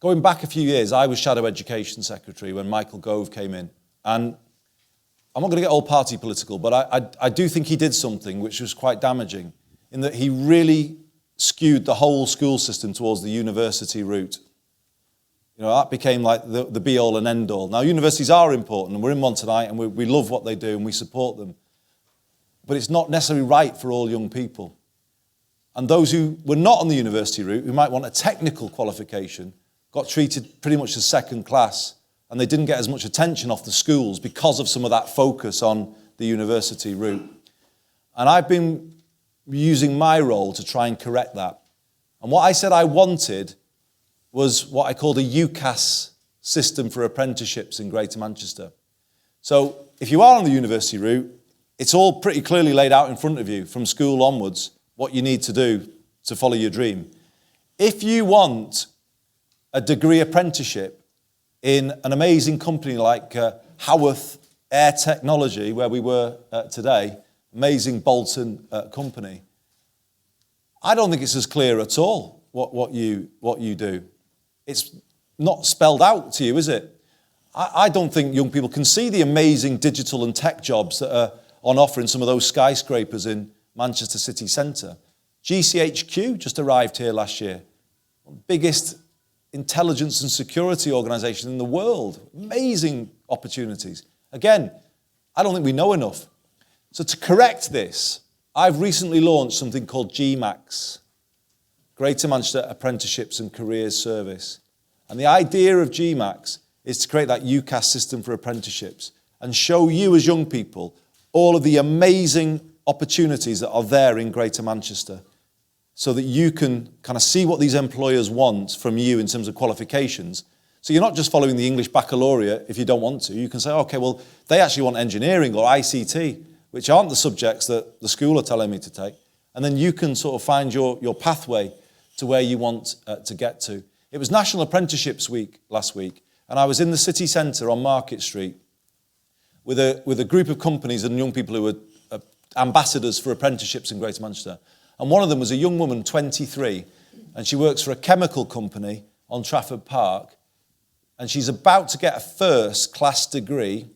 Going back a few years, I was Shadow Education Secretary when Michael Gove came in, and I'm not going to get all party political, but I do think he did something which was quite damaging, in that he really skewed the whole school system towards the university route. You know, that became like the be-all and end-all. Now, universities are important, and we're in one tonight, and we love what they do, and we support them. But it's not necessarily right for all young people. And those who were not on the university route, who might want a technical qualification, got treated pretty much as second class, and they didn't get as much attention off the schools because of some of that focus on the university route. And I've been using my role to try and correct that. And what I said I wanted was what I called a UCAS system for apprenticeships in Greater Manchester. So if you are on the university route, it's all pretty clearly laid out in front of you from school onwards what you need to do to follow your dream. If you want a degree apprenticeship in an amazing company like Haworth Air Technology, where we were today, amazing Bolton company, I don't think it's as clear at all what you do. It's not spelled out to you, is it? I don't think young people can see the amazing digital and tech jobs that are on offer in some of those skyscrapers in Manchester city centre. GCHQ just arrived here last year. Biggest intelligence and security organisation in the world. Amazing opportunities. Again, I don't think we know enough. So to correct this, I've recently launched something called GMAX, Greater Manchester Apprenticeships and Careers Service. And the idea of GMAX is to create that UCAS system for apprenticeships and show you as young people all of the amazing opportunities that are there in Greater Manchester, so that you can kind of see what these employers want from you in terms of qualifications. So you're not just following the English baccalaureate if you don't want to. You can say, okay, well, they actually want engineering or ICT, which aren't the subjects that the school are telling me to take. And then you can sort of find your pathway to where you want to get to. It was National Apprenticeships Week last week, and I was in the city centre on Market Street with a group of companies and young people who were ambassadors for apprenticeships in Greater Manchester. And one of them was a young woman, 23, and she works for a chemical company on Trafford Park, and she's about to get a first-class degree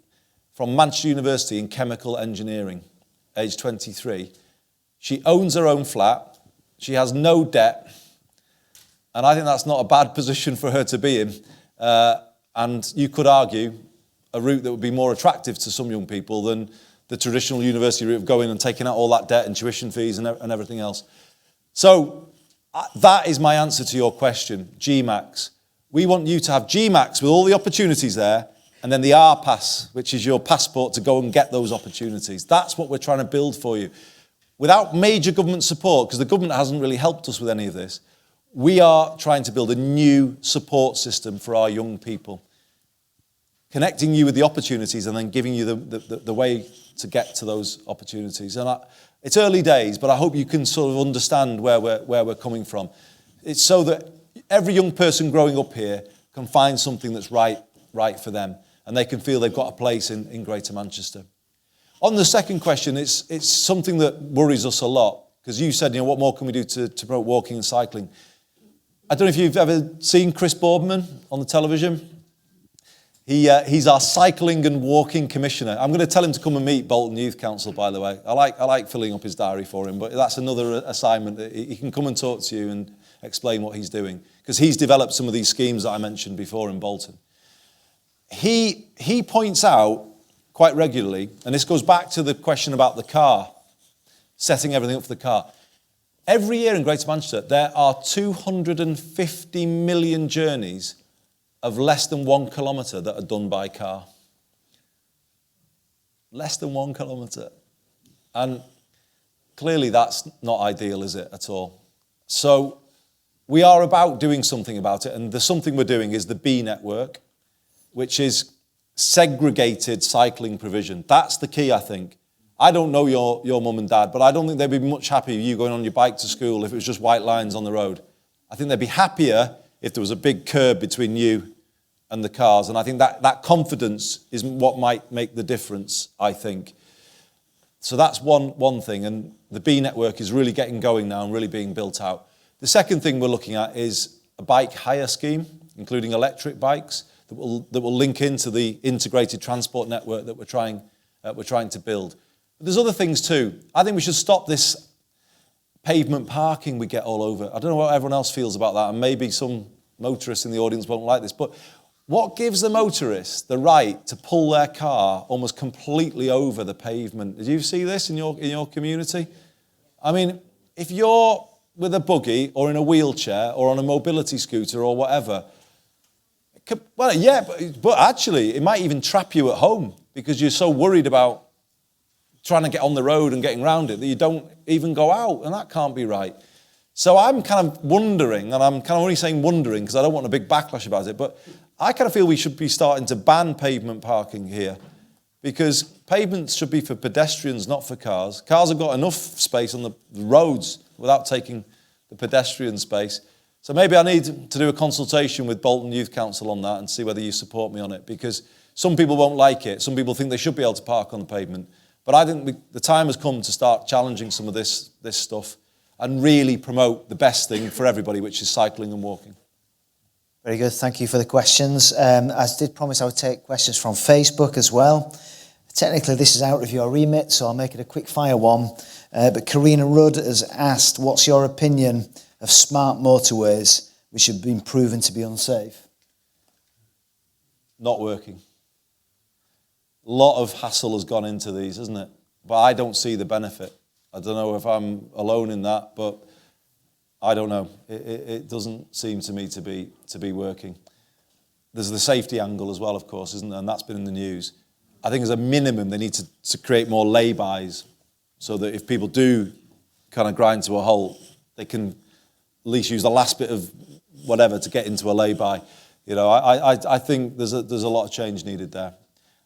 from Manchester University in chemical engineering, age 23. She owns her own flat, she has no debt, and I think that's not a bad position for her to be in. And you could argue a route that would be more attractive to some young people than the traditional university route of going and taking out all that debt and tuition fees and everything else. So that is my answer to your question, GMAX. We want you to have GMAX with all the opportunities there, and then the RPass, which is your passport to go and get those opportunities. That's what we're trying to build for you. Without major government support, because the government hasn't really helped us with any of this, we are trying to build a new support system for our young people, connecting you with the opportunities and then giving you the way to get to those opportunities. And it's early days, but I hope you can sort of understand where we're coming from. It's so that every young person growing up here can find something that's right for them, and they can feel they've got a place in Greater Manchester. On the second question, it's something that worries us a lot. because you said, what more can we do to promote walking and cycling? I don't know if you've ever seen Chris Boardman on the television. He's our cycling and walking commissioner. I'm going to tell him to come and meet Bolton Youth Council, by the way. I like filling up his diary for him, but that's another assignment. He can come and talk to you and explain what he's doing, because he's developed some of these schemes that I mentioned before in Bolton. He points out quite regularly, and this goes back to the question about the car, setting everything up for the car. Every year in Greater Manchester, there are 250 million journeys of less than 1 kilometre that are done by car. Less than 1 kilometre. And clearly that's not ideal, is it, at all? So we are about doing something about it, and the something we're doing is the B network, which is segregated cycling provision. That's the key, I think. I don't know your mum and dad, but I don't think they'd be much happier with you going on your bike to school if it was just white lines on the road. I think they'd be happier if there was a big curb between you and the cars. And I think that confidence is what might make the difference, I think. So that's one thing. And the B network is really getting going now and really being built out. The second thing we're looking at is a bike hire scheme, including electric bikes, that will link into the integrated transport network that we're trying to build. But there's other things too. I think we should stop this pavement parking we get all over. I don't know what everyone else feels about that, and maybe some motorists in the audience won't like this, but what gives the motorist the right to pull their car almost completely over the pavement? Did you see this in your community? I mean, if you're with a buggy or in a wheelchair or on a mobility scooter or whatever, well, yeah, but actually it might even trap you at home because you're so worried about trying to get on the road and getting around it that you don't even go out, and that can't be right. So I'm kind of wondering, and I'm kind of only saying wondering because I don't want a big backlash about it, but I kind of feel we should be starting to ban pavement parking here, because pavements should be for pedestrians, not for cars. Cars have got enough space on the roads without taking the pedestrian space. So maybe I need to do a consultation with Bolton Youth Council on that and see whether you support me on it, because some people won't like it. Some people think they should be able to park on the pavement. But I think the time has come to start challenging some of this stuff and really promote the best thing for everybody, which is cycling and walking. Very good. Thank you for the questions. I did promise I would take questions from Facebook as well. Technically, this is out of your remit, so I'll make it a quick fire one. But Karina Rudd has asked, what's your opinion of smart motorways which have been proven to be unsafe? Not working. A lot of hassle has gone into these, isn't it? But I don't see the benefit. I don't know if I'm alone in that, but I don't know. It doesn't seem to me to be working. There's the safety angle as well, of course, isn't there? And that's been in the news. I think as a minimum, they need to create more lay-bys so that if people do kind of grind to a halt, they can at least use the last bit of whatever to get into a lay-by. I think there's a lot of change needed there.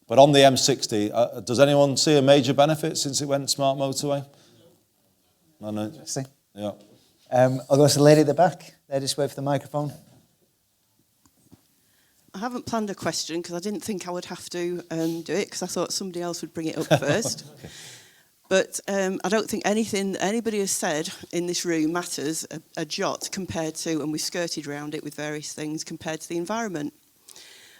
But on the M60, does anyone see a major benefit since it went smart motorway? I know. Interesting. Yeah. I'll go to the lady at the back. There, just wait for the microphone. I haven't planned a question because I didn't think I would have to do it because I thought somebody else would bring it up first. Okay. But I don't think anything that anybody has said in this room matters a jot compared to, and we skirted around it with various things, compared to the environment.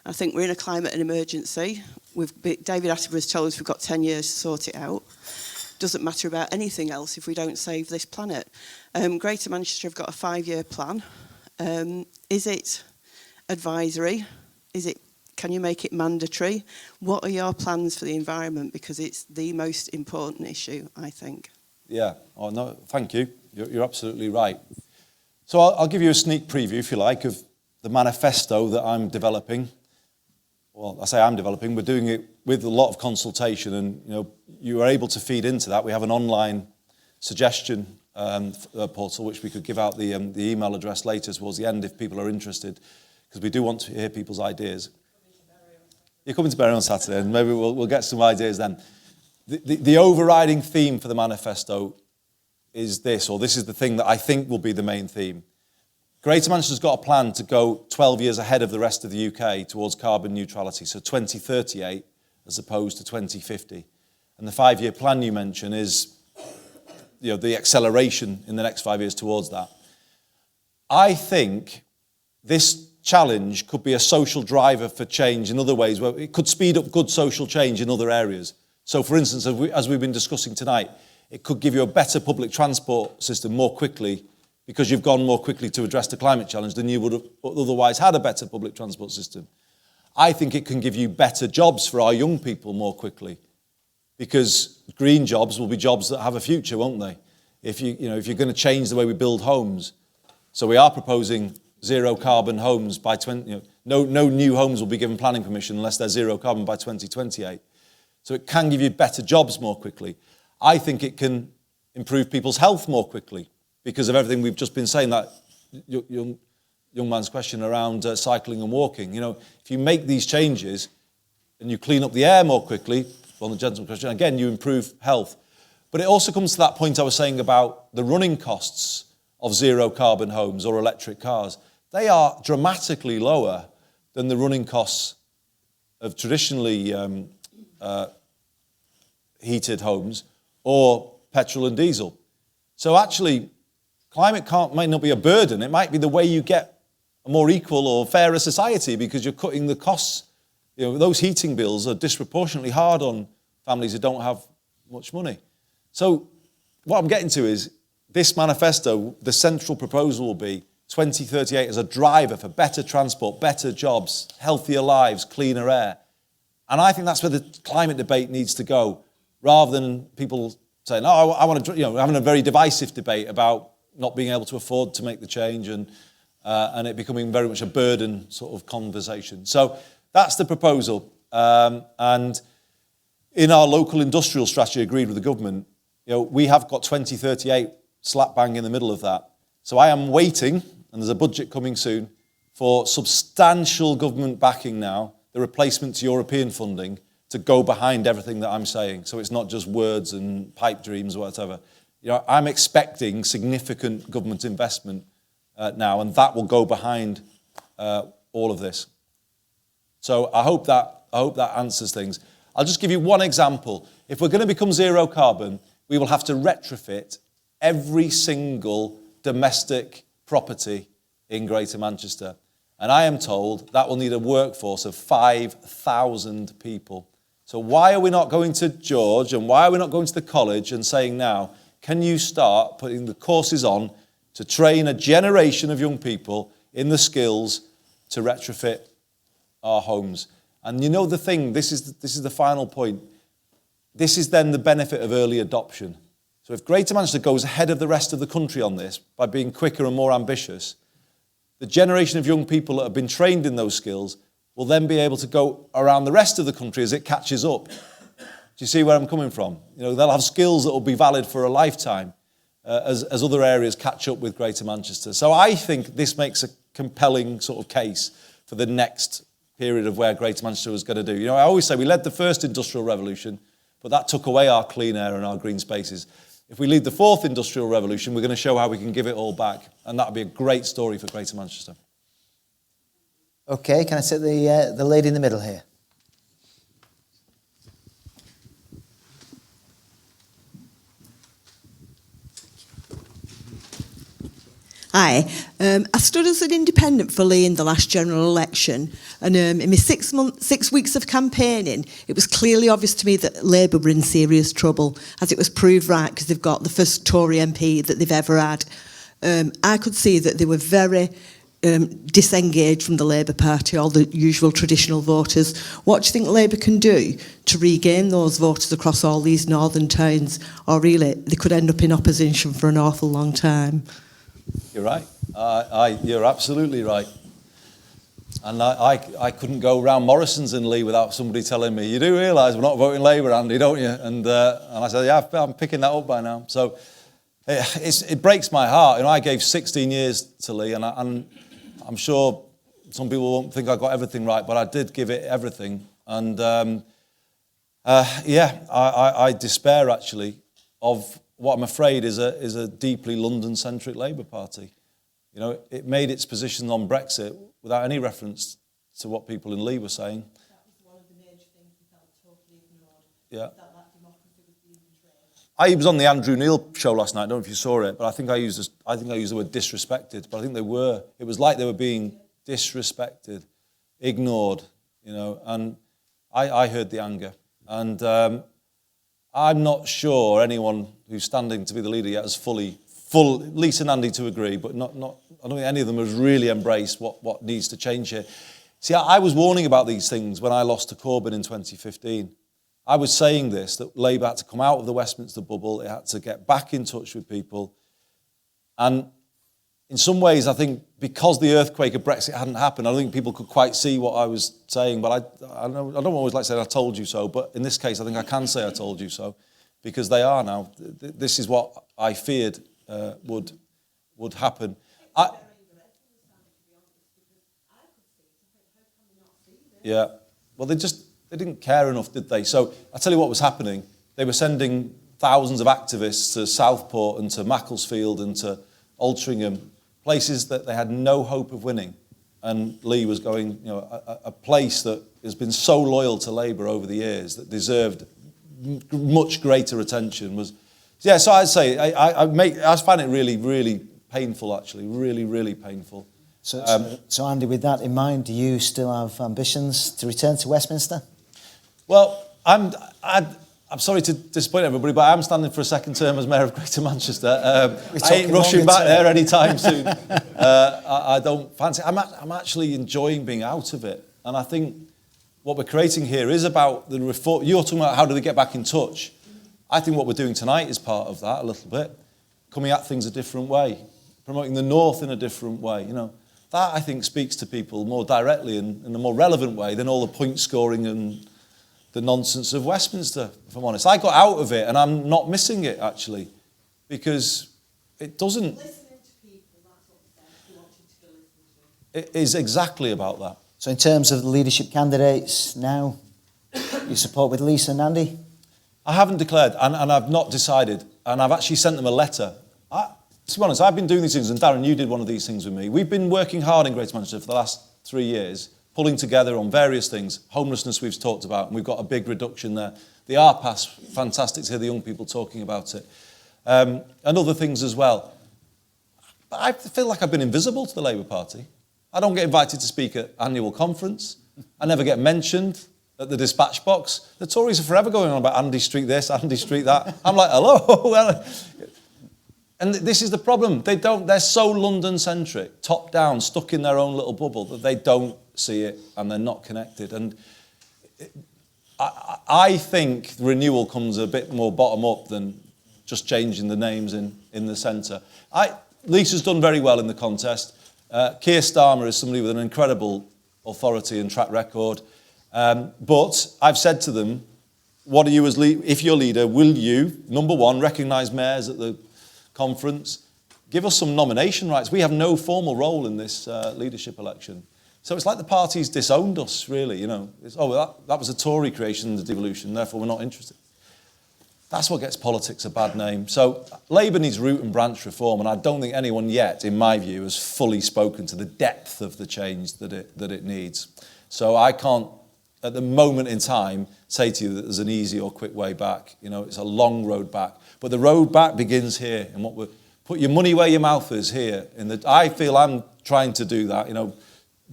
I think we're in a climate and emergency. David Attenborough has told us we've got 10 years to sort it out. Doesn't matter about anything else if we don't save this planet. Greater Manchester have got a 5-year plan. Is it advisory? Can you make it mandatory? What are your plans for the environment? Because it's the most important issue, I think. Yeah. Oh no, thank you. You're absolutely right. So I'll give you a sneak preview, if you like, of the manifesto that I'm developing. Well, I say I'm developing. We're doing it with a lot of consultation, and you are able to feed into that. We have an online suggestion portal, which we could give out the email address later towards the end if people are interested, because we do want to hear people's ideas. You're coming to Bury on Saturday, and maybe we'll get some ideas then. The overriding theme for the manifesto is this, or this is the thing that I think will be the main theme. Greater Manchester's got a plan to go 12 years ahead of the rest of the UK towards carbon neutrality, so 2038 as opposed to 2050. And the 5-year plan you mention is, the acceleration in the next 5 years towards that. I think this challenge could be a social driver for change in other ways, where it could speed up good social change in other areas. So, for instance, as we've been discussing tonight, it could give you a better public transport system more quickly because you've gone more quickly to address the climate challenge than you would have otherwise had a better public transport system. I think it can give you better jobs for our young people more quickly, because green jobs will be jobs that have a future, won't they? If you're going to change the way we build homes. So we are proposing zero carbon homes by no new homes will be given planning permission unless they're zero carbon by 2028. So it can give you better jobs more quickly. I think it can improve people's health more quickly because of everything we've just been saying, that young man's question around cycling and walking. If you make these changes and you clean up the air more quickly, on the gentleman's question, again, you improve health. But it also comes to that point I was saying about the running costs of zero carbon homes or electric cars. They are dramatically lower than the running costs of traditionally heated homes or petrol and diesel. So actually, climate might not be a burden. It might be the way you get a more equal or fairer society, because you're cutting the costs. Those heating bills are disproportionately hard on families who don't have much money. So what I'm getting to is this manifesto, the central proposal will be 2038 as a driver for better transport, better jobs, healthier lives, cleaner air. And I think that's where the climate debate needs to go, rather than people saying, oh, I want to, having a very divisive debate about not being able to afford to make the change and it becoming very much a burden sort of conversation. So that's the proposal. And in our local industrial strategy agreed with the government, we have got 2038 slap bang in the middle of that. So I am waiting, and there's a budget coming soon, for substantial government backing now, the replacement to European funding, to go behind everything that I'm saying. So it's not just words and pipe dreams or whatever. I'm expecting significant government investment now, and that will go behind all of this. So I hope that answers things. I'll just give you one example. If we're going to become zero carbon, we will have to retrofit every single domestic property in Greater Manchester. And I am told that will need a workforce of 5,000 people. So why are we not going to George, and why are we not going to the college and saying now, can you start putting the courses on to train a generation of young people in the skills to retrofit our homes? And the thing, this is the final point. This is then the benefit of early adoption. So if Greater Manchester goes ahead of the rest of the country on this by being quicker and more ambitious, the generation of young people that have been trained in those skills will then be able to go around the rest of the country as it catches up. Do you see where I'm coming from? They'll have skills that will be valid for a lifetime as other areas catch up with Greater Manchester. So I think this makes a compelling sort of case for the next period of where Greater Manchester was going to do. I always say we led the first industrial revolution, but that took away our clean air and our green spaces. If we lead the fourth industrial revolution, we're going to show how we can give it all back, and that would be a great story for Greater Manchester. Okay, can I sit the lady in the middle here? Hi. I stood as an independent for Lee in the last general election, and in my 6 weeks of campaigning, it was clearly obvious to me that Labour were in serious trouble, as it was proved right because they've got the first Tory MP that they've ever had. I could see that they were very disengaged from the Labour Party, all the usual traditional voters. What do you think Labour can do to regain those voters across all these northern towns, or really they could end up in opposition for an awful long time? You're right. You're absolutely right. And I couldn't go round Morrison's in Lee without somebody telling me, you do realise we're not voting Labour, Andy, don't you? And I said, yeah, I'm picking that up by now. So it breaks my heart. I gave 16 years to Lee, and I'm sure some people won't think I got everything right, but I did give it everything. And I despair actually of what I'm afraid is a deeply London-centric Labour Party. It made its position on Brexit without any reference to what people in Lee were saying. That was one of the major things we felt totally ignored. Yeah. That democracy was being betrayed. I was on the Andrew Neil show last night. I don't know if you saw it, but I think I used the word disrespected. But I think they were. It was like they were being disrespected, ignored, And I heard the anger, and I'm not sure anyone who's standing to be the leader yet has Lisa and Andy to agree, but not. I don't think any of them has really embraced what needs to change here. See, I was warning about these things when I lost to Corbyn in 2015. I was saying this, that Labour had to come out of the Westminster bubble, it had to get back in touch with people. And in some ways, I think because the earthquake of Brexit hadn't happened, I don't think people could quite see what I was saying. But I don't always like saying I told you so, but in this case, I think I can say I told you so, because they are now. This is what I feared would happen. Yeah, well, they didn't care enough, did they? So I tell you what was happening. They were sending thousands of activists to Southport and to Macclesfield and to Altrincham, places that they had no hope of winning. And Lee was going, a place that has been so loyal to Labour over the years, that deserved much greater attention. So I'd say I find it really, really painful, actually, really, really painful. So Andy, with that in mind, do you still have ambitions to return to Westminster? Well, I'm sorry to disappoint everybody, but I'm standing for a second term as Mayor of Greater Manchester. I ain't rushing back there anytime soon. I don't fancy it. I'm actually enjoying being out of it. And I think what we're creating here is about the reform. You're talking about how do they get back in touch. I think what we're doing tonight is part of that a little bit. Coming at things a different way. Promoting the North in a different way. That, I think, speaks to people more directly and in a more relevant way than all the point scoring and the nonsense of Westminster, if I'm honest. I got out of it and I'm not missing it, actually, because it doesn't... Listening to people, that's what they want you to listen to. It is exactly about that. So in terms of the leadership candidates now, you support with Lisa and Andy? I haven't declared, and I've not decided, and I've actually sent them a letter. To be honest, I've been doing these things, and Darren, you did one of these things with me. We've been working hard in Greater Manchester for the last 3 years, pulling together on various things. Homelessness we've talked about, and we've got a big reduction there. The RPAS, fantastic to hear the young people talking about it. And other things as well. But I feel like I've been invisible to the Labour Party. I don't get invited to speak at annual conference. I never get mentioned at the dispatch box. The Tories are forever going on about Andy Street this, Andy Street that. I'm like, hello. And this is the problem. They're so London-centric, top-down, stuck in their own little bubble, that they don't see it and they're not connected. And I think renewal comes a bit more bottom-up than just changing the names in the centre. Lisa's done very well in the contest. Keir Starmer is somebody with an incredible authority and track record. But I've said to them, what are you as if you're leader, will you, number one, recognise mayors at the conference, give us some nomination rights. We have no formal role in this leadership election. So it's like the party's disowned us, really. That was a Tory creation, the devolution, therefore we're not interested. That's what gets politics a bad name. So Labour needs root and branch reform, and I don't think anyone yet, in my view, has fully spoken to the depth of the change that it needs. So I can't, at the moment in time, say to you that there's an easy or quick way back. It's a long road back. But the road back begins here, and put your money where your mouth is here. I feel I'm trying to do that.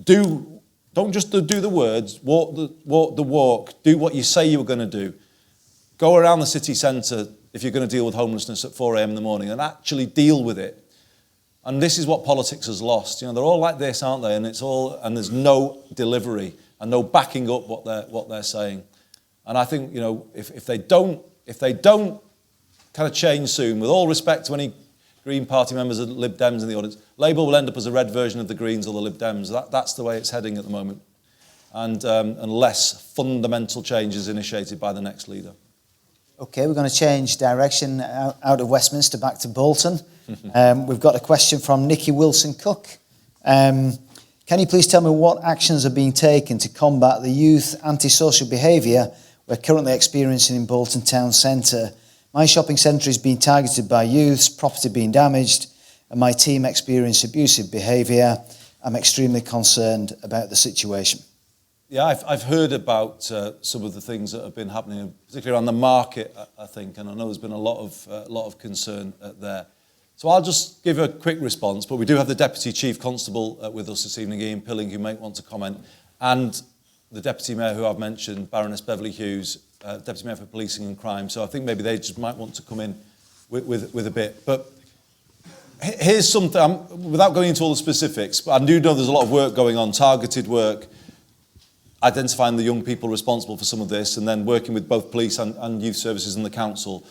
Don't just do the words, walk the walk, do what you say you were going to do. Go around the city centre if you're going to deal with homelessness at 4 a.m. in the morning and actually deal with it. And this is what politics has lost. They're all like this, aren't they? And there's no delivery and no backing up what they're saying. And I think if they don't kind of change soon, with all respect to any Green Party members and Lib Dems in the audience, Labour will end up as a red version of the Greens or the Lib Dems. That's the way it's heading at the moment. And unless fundamental change is initiated by the next leader. OK, we're going to change direction out of Westminster back to Bolton. We've got a question from Nikki Wilson-Cook. Can you please tell me what actions are being taken to combat the youth antisocial behaviour we're currently experiencing in Bolton Town Centre? My shopping centre is being targeted by youths, property being damaged, and my team experience abusive behaviour. I'm extremely concerned about the situation. Yeah, I've heard about some of the things that have been happening, particularly around the market, I think, and I know there's been a lot of concern there. So I'll just give a quick response, but we do have the Deputy Chief Constable with us this evening, Ian Pilling, who may want to comment, and the Deputy Mayor who I've mentioned, Baroness Beverly Hughes, Deputy Mayor for Policing and Crime. So I think maybe they just might want to come in with a bit. But here's something, without going into all the specifics, but I do know there's a lot of work going on, targeted work, identifying the young people responsible for some of this, and then working with both police and youth services and the council.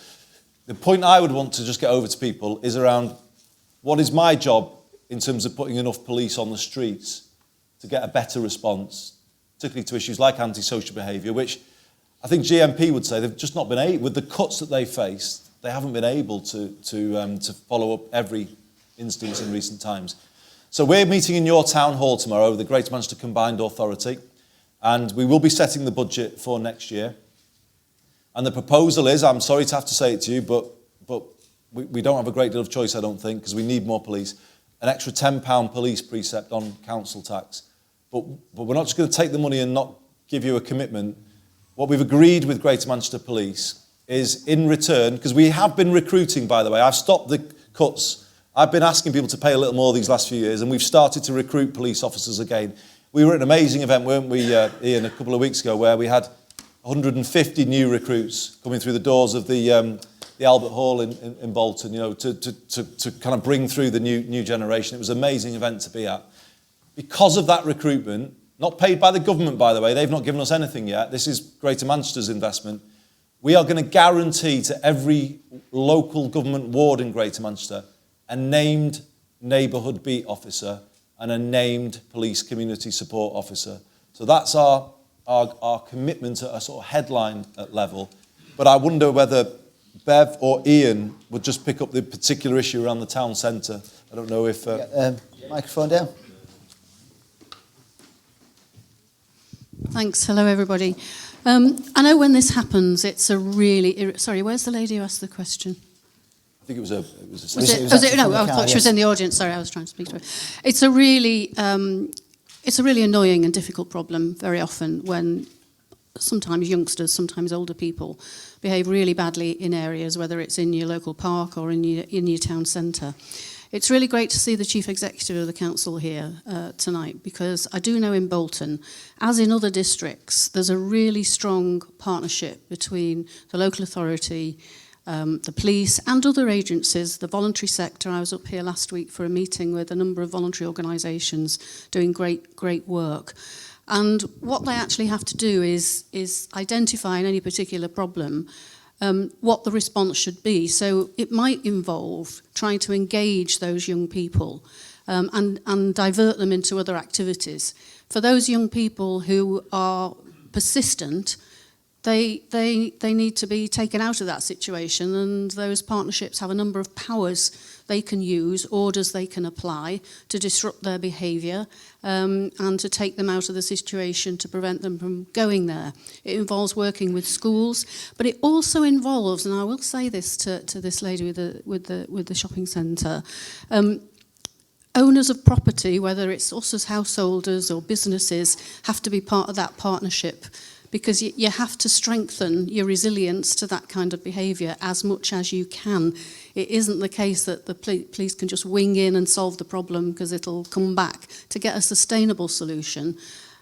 The point I would want to just get over to people is around what is my job in terms of putting enough police on the streets to get a better response, particularly to issues like antisocial behaviour, which I think GMP would say they've just not been able, with the cuts that they faced, they haven't been able to follow up every instance in recent times. So we're meeting in your town hall tomorrow, the Greater Manchester Combined Authority, and we will be setting the budget for next year. And the proposal is, I'm sorry to have to say it to you, but we don't have a great deal of choice, I don't think, because we need more police. An extra £10 police precept on council tax. But we're not just going to take the money and not give you a commitment. What we've agreed with Greater Manchester Police is in return, because we have been recruiting, by the way. I've stopped the cuts. I've been asking people to pay a little more these last few years, and we've started to recruit police officers again. We were at an amazing event, weren't we, Ian, a couple of weeks ago, where we had 150 new recruits coming through the doors of the Albert Hall in Bolton, you know, to kind of bring through the new generation. It was an amazing event to be at. Because of that recruitment, not paid by the government, by the way, they've not given us anything yet. This is Greater Manchester's investment. We are going to guarantee to every local government ward in Greater Manchester a named neighbourhood beat officer and a named police community support officer. So that's our commitment at a sort of headline level. But I wonder whether Bev or Ian would just pick up the particular issue around the town centre. I don't know if... Microphone down. Thanks. Hello, everybody. I know when this happens, it's a really... Sorry, where's the lady who asked the question? I think it was a... No, I thought she was in the audience. Sorry, I was trying to speak to her. It's a really annoying and difficult problem very often when sometimes youngsters, sometimes older people behave really badly in areas, whether it's in your local park or in your town centre. It's really great to see the Chief Executive of the Council here tonight, because I do know in Bolton, as in other districts, there's a really strong partnership between the local authority, the police and other agencies, the voluntary sector. I was up here last week for a meeting with a number of voluntary organisations doing great work. And what they actually have to do is identify in any particular problem what the response should be. So it might involve trying to engage those young people and divert them into other activities. For those young people who are persistent, they need to be taken out of that situation, and those partnerships have a number of powers they can use, orders they can apply to disrupt their behaviour and to take them out of the situation, to prevent them from going there. It involves working with schools, but it also involves, and I will say this to this lady with the shopping centre, owners of property, whether it's us as householders or businesses, have to be part of that partnership, because you have to strengthen your resilience to that kind of behaviour as much as you can. It isn't the case that the police can just wing in and solve the problem because it'll come back. To get a sustainable solution,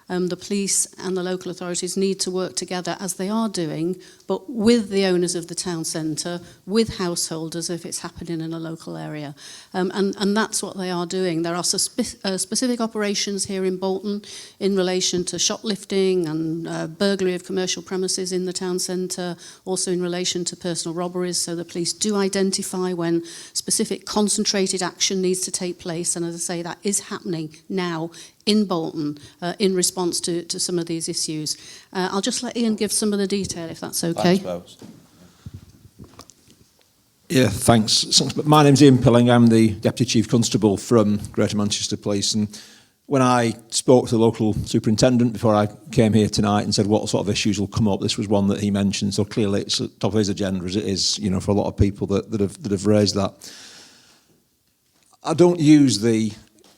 the police and the local authorities need to work together, as they are doing, but with the owners of the town centre, with householders if it's happening in a local area. And that's what they are doing. There are specific operations here in Bolton in relation to shoplifting and burglary of commercial premises in the town centre, also in relation to personal robberies, so the police do identify when specific concentrated action needs to take place, and as I say, that is happening now in Bolton in response to some of these issues. I'll just let Ian give some of the detail, if that's okay. Thanks, Yeah, thanks. My name's Ian Pilling. I'm the Deputy Chief Constable from Greater Manchester Police. And when I spoke to the local superintendent before I came here tonight and said what sort of issues will come up, this was one that he mentioned. So clearly it's at the top of his agenda, as it is, you know, for a lot of people that have raised that. I don't use the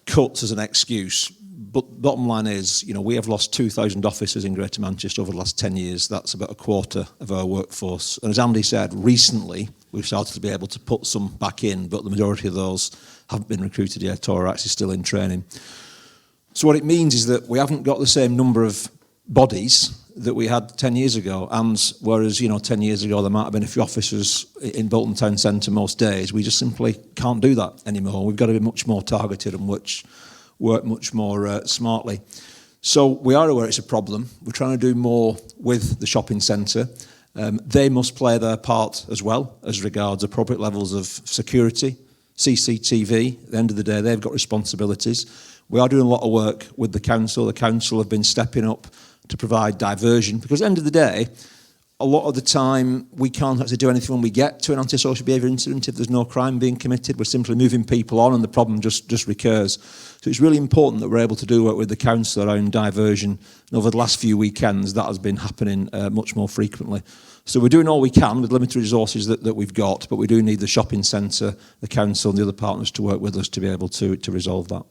cuts as an excuse, But bottom line is, we have lost 2,000 officers in Greater Manchester over the last 10 years. That's about a quarter of our workforce. And as Andy said, recently we've started to be able to put some back in, but the majority of those haven't been recruited yet or are actually still in training. So what it means is that we haven't got the same number of bodies that we had 10 years ago. And whereas, 10 years ago there might have been a few officers in Bolton Town Centre most days, we just simply can't do that anymore. We've got to be much more targeted and work much more smartly. So we are aware it's a problem. We're trying to do more with the shopping centre. They must play their part as well as regards appropriate levels of security, CCTV. At the end of the day, they've got responsibilities. We are doing a lot of work with the council. The council have been stepping up to provide diversion, because at the end of the day, a lot of the time we can't actually do anything when we get to an antisocial behaviour incident if there's no crime being committed. We're simply moving people on and the problem just recurs. So it's really important that we're able to do work with the council around diversion. And over the last few weekends, that has been happening much more frequently. So we're doing all we can with limited resources that we've got, but we do need the shopping centre, the council and the other partners to work with us to be able to resolve that.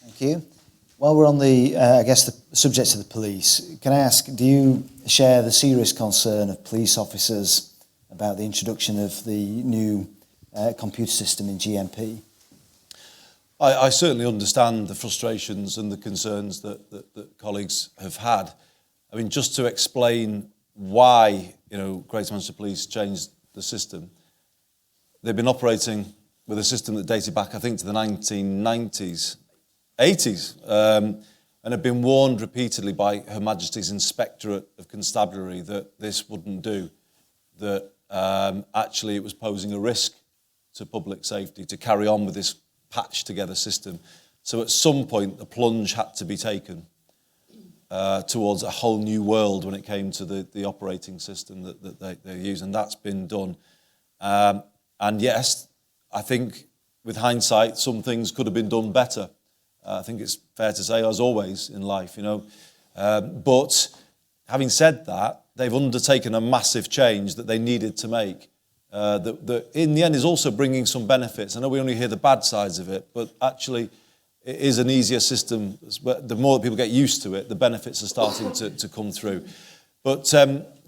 Thank you. While we're on the subject of the police, can I ask, do you share the serious concern of police officers about the introduction of the new computer system in GMP? I certainly understand the frustrations and the concerns that colleagues have had. I mean, just to explain why, Greater Manchester Police changed the system, they've been operating with a system that dated back, I think, to the 1990s. 80s, and have been warned repeatedly by Her Majesty's Inspectorate of Constabulary that this wouldn't do, that actually it was posing a risk to public safety to carry on with this patched together system. So at some point the plunge had to be taken towards a whole new world when it came to the operating system that they use, and that's been done. And yes, I think with hindsight some things could have been done better. I think it's fair to say, as always in life, But having said that, they've undertaken a massive change that they needed to make. That in the end is also bringing some benefits. I know we only hear the bad sides of it, but actually it is an easier system. The more that people get used to it, the benefits are starting to come through. But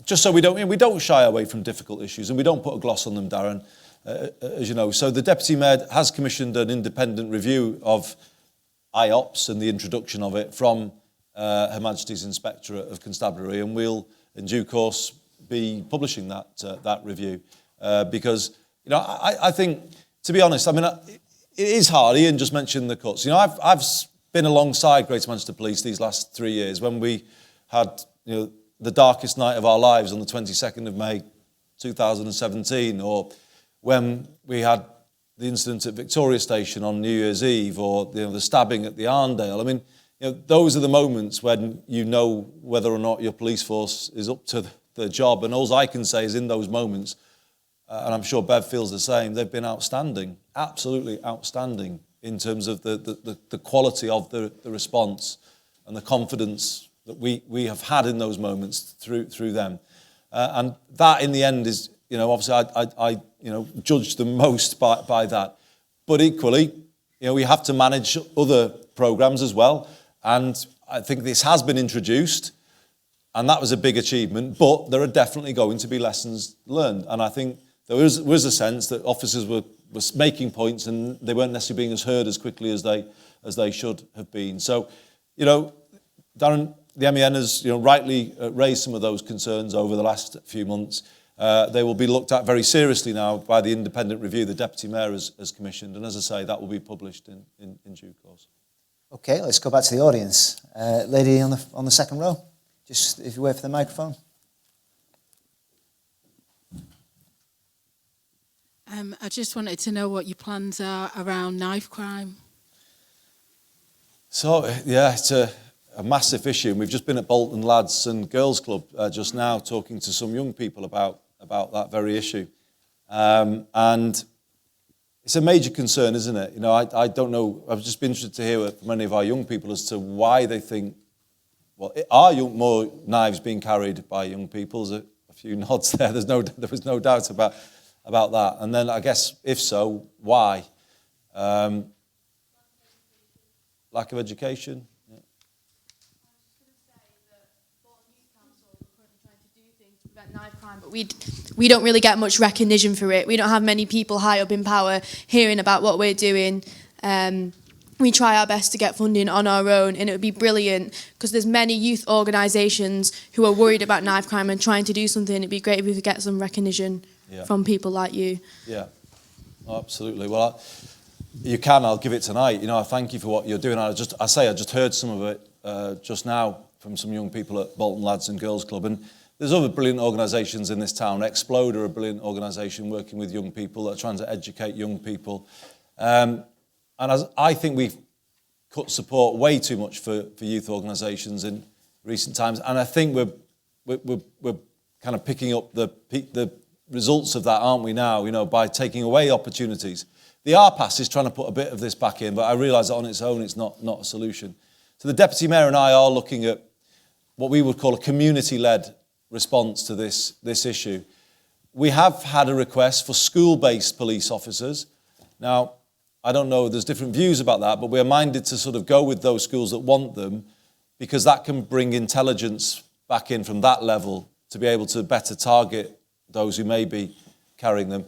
just so we don't shy away from difficult issues, and we don't put a gloss on them, Darren, as you know. So the Deputy Mayor has commissioned an independent review of IOPS and the introduction of it from Her Majesty's Inspectorate of Constabulary, and we'll in due course be publishing that review because I think, to be honest, it is hard. Ian just mentioned the cuts. I've been alongside Greater Manchester Police these last 3 years when we had the darkest night of our lives on the 22nd of May 2017, or when we had the incident at Victoria Station on New Year's Eve, or the stabbing at the Arndale. Those are the moments when you know whether or not your police force is up to the job. And all I can say is in those moments, and I'm sure Bev feels the same, they've been outstanding, absolutely outstanding in terms of the quality of the response and the confidence that we have had in those moments through them. And that in the end is, obviously I judge them most by that. But equally, we have to manage other programmes as well. And I think this has been introduced, and that was a big achievement, but there are definitely going to be lessons learned. And I think there was a sense that officers were making points and they weren't necessarily being heard as quickly as they should have been. So, Darren, the MEN has rightly raised some of those concerns over the last few months. They will be looked at very seriously now by the independent review the Deputy Mayor has commissioned. And as I say, that will be published in due course. Okay, let's go back to the audience. Lady on the second row, just if you wait for the microphone. I just wanted to know what your plans are around knife crime. So, yeah, it's a massive issue. We've just been at Bolton Lads and Girls Club just now talking to some young people about that very issue. And it's a major concern, isn't it? I don't know. I've just been interested to hear from many of our young people as to why they think, are more knives being carried by young people? There's a few nods there. There was no doubt about that. And then I guess, if so, why? Lack lack of education. Knife crime, but we don't really get much recognition for it. We don't have many people high up in power hearing about what we're doing. We try our best to get funding on our own, and it would be brilliant because there's many youth organisations who are worried about knife crime and trying to do something. It'd be great if we could get some recognition from people like you. Yeah, absolutely. Well, you can. I'll give it tonight. I thank you for what you're doing. I just heard some of it just now from some young people at Bolton Lads and Girls Club, and there's other brilliant organisations in this town. Explode are a brilliant organisation working with young people that are trying to educate young people. And I think we've cut support way too much for youth organisations in recent times. And I think we're kind of picking up the results of that, aren't we now, by taking away opportunities. The RPAS is trying to put a bit of this back in, but I realise that on its own it's not a solution. So the Deputy Mayor and I are looking at what we would call a community-led response to this issue. We have had a request for school-based police officers. Now, I don't know, there's different views about that, but we're minded to sort of go with those schools that want them because that can bring intelligence back in from that level to be able to better target those who may be carrying them.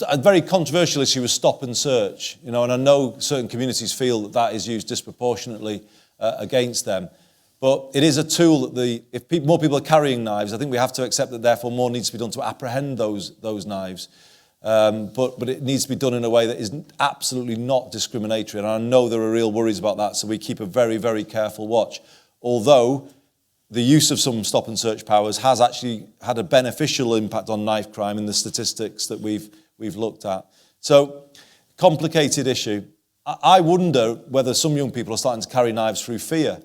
A very controversial issue is stop and search, and I know certain communities feel that is used disproportionately against them. But it is a tool that if more people are carrying knives, I think we have to accept that therefore more needs to be done to apprehend those knives. But it needs to be done in a way that is absolutely not discriminatory. And I know there are real worries about that, so we keep a very, very careful watch. Although the use of some stop and search powers has actually had a beneficial impact on knife crime in the statistics that we've looked at. So, complicated issue. I wonder whether some young people are starting to carry knives through fear.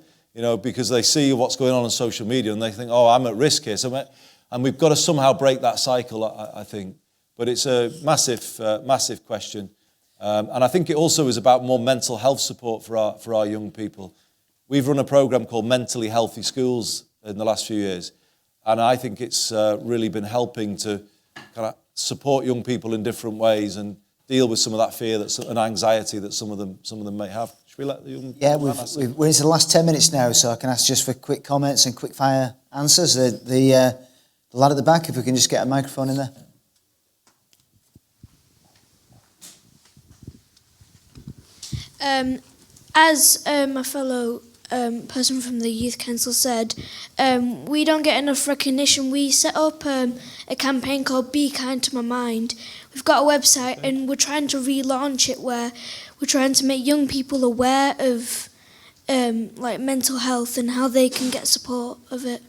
Because they see what's going on social media and they think, oh, I'm at risk here. And we've got to somehow break that cycle, I think. But it's a massive question. And I think it also is about more mental health support for our young people. We've run a programme called Mentally Healthy Schools in the last few years. And I think it's really been helping to kind of support young people in different ways and deal with some of that fear and anxiety that some of them may have. Should we let the young we're into the last 10 minutes now, so I can ask just for quick comments and quick fire answers. The lad at the back, if we can just get a microphone in there. As my fellow person from the Youth Council said, we don't get enough recognition. We set up a campaign called Be Kind to My Mind. We've got a website and we're trying to relaunch it where we're trying to make young people aware of mental health and how they can get support of it.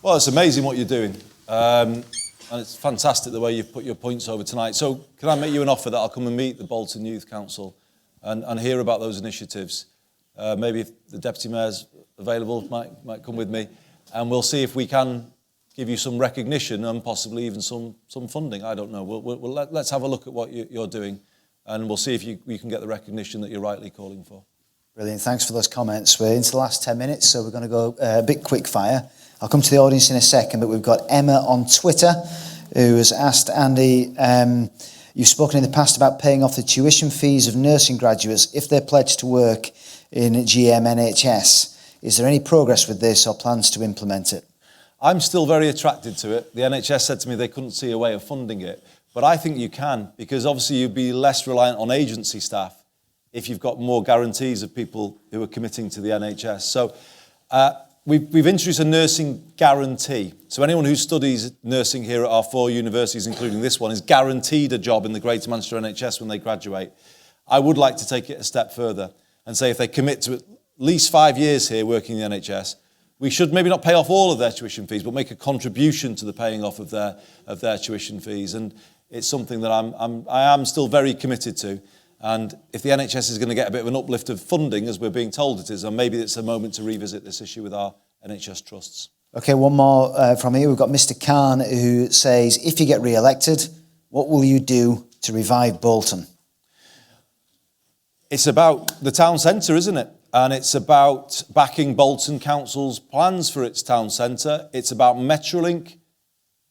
Well, it's amazing what you're doing. And it's fantastic the way you've put your points over tonight. So can I make you an offer that I'll come and meet the Bolton Youth Council and hear about those initiatives? Maybe if the Deputy Mayor's available, might come with me. And we'll see if we can give you some recognition and possibly even some funding. I don't know. Let's have a look at what you're doing. And we'll see if you can get the recognition that you're rightly calling for. Brilliant. Thanks for those comments. We're into the last 10 minutes, so we're going to go a bit quick fire. I'll come to the audience in a second, but we've got Emma on Twitter who has asked Andy, you've spoken in the past about paying off the tuition fees of nursing graduates if they're pledged to work in GM NHS. Is there any progress with this or plans to implement it? I'm still very attracted to it. The NHS said to me they couldn't see a way of funding it. But I think you can, because obviously you'd be less reliant on agency staff if you've got more guarantees of people who are committing to the NHS. So we've introduced a nursing guarantee. So anyone who studies nursing here at our 4 universities, including this one, is guaranteed a job in the Greater Manchester NHS when they graduate. I would like to take it a step further and say if they commit to at least 5 years here working in the NHS, we should maybe not pay off all of their tuition fees, but make a contribution to the paying off of their tuition fees. And it's something that I am still very committed to. And if the NHS is going to get a bit of an uplift of funding, as we're being told it is, then maybe it's a moment to revisit this issue with our NHS trusts. Okay, one more from here. We've got Mr. Khan who says, if you get re-elected, what will you do to revive Bolton? It's about the town centre, isn't it? And it's about backing Bolton Council's plans for its town centre. It's about Metrolink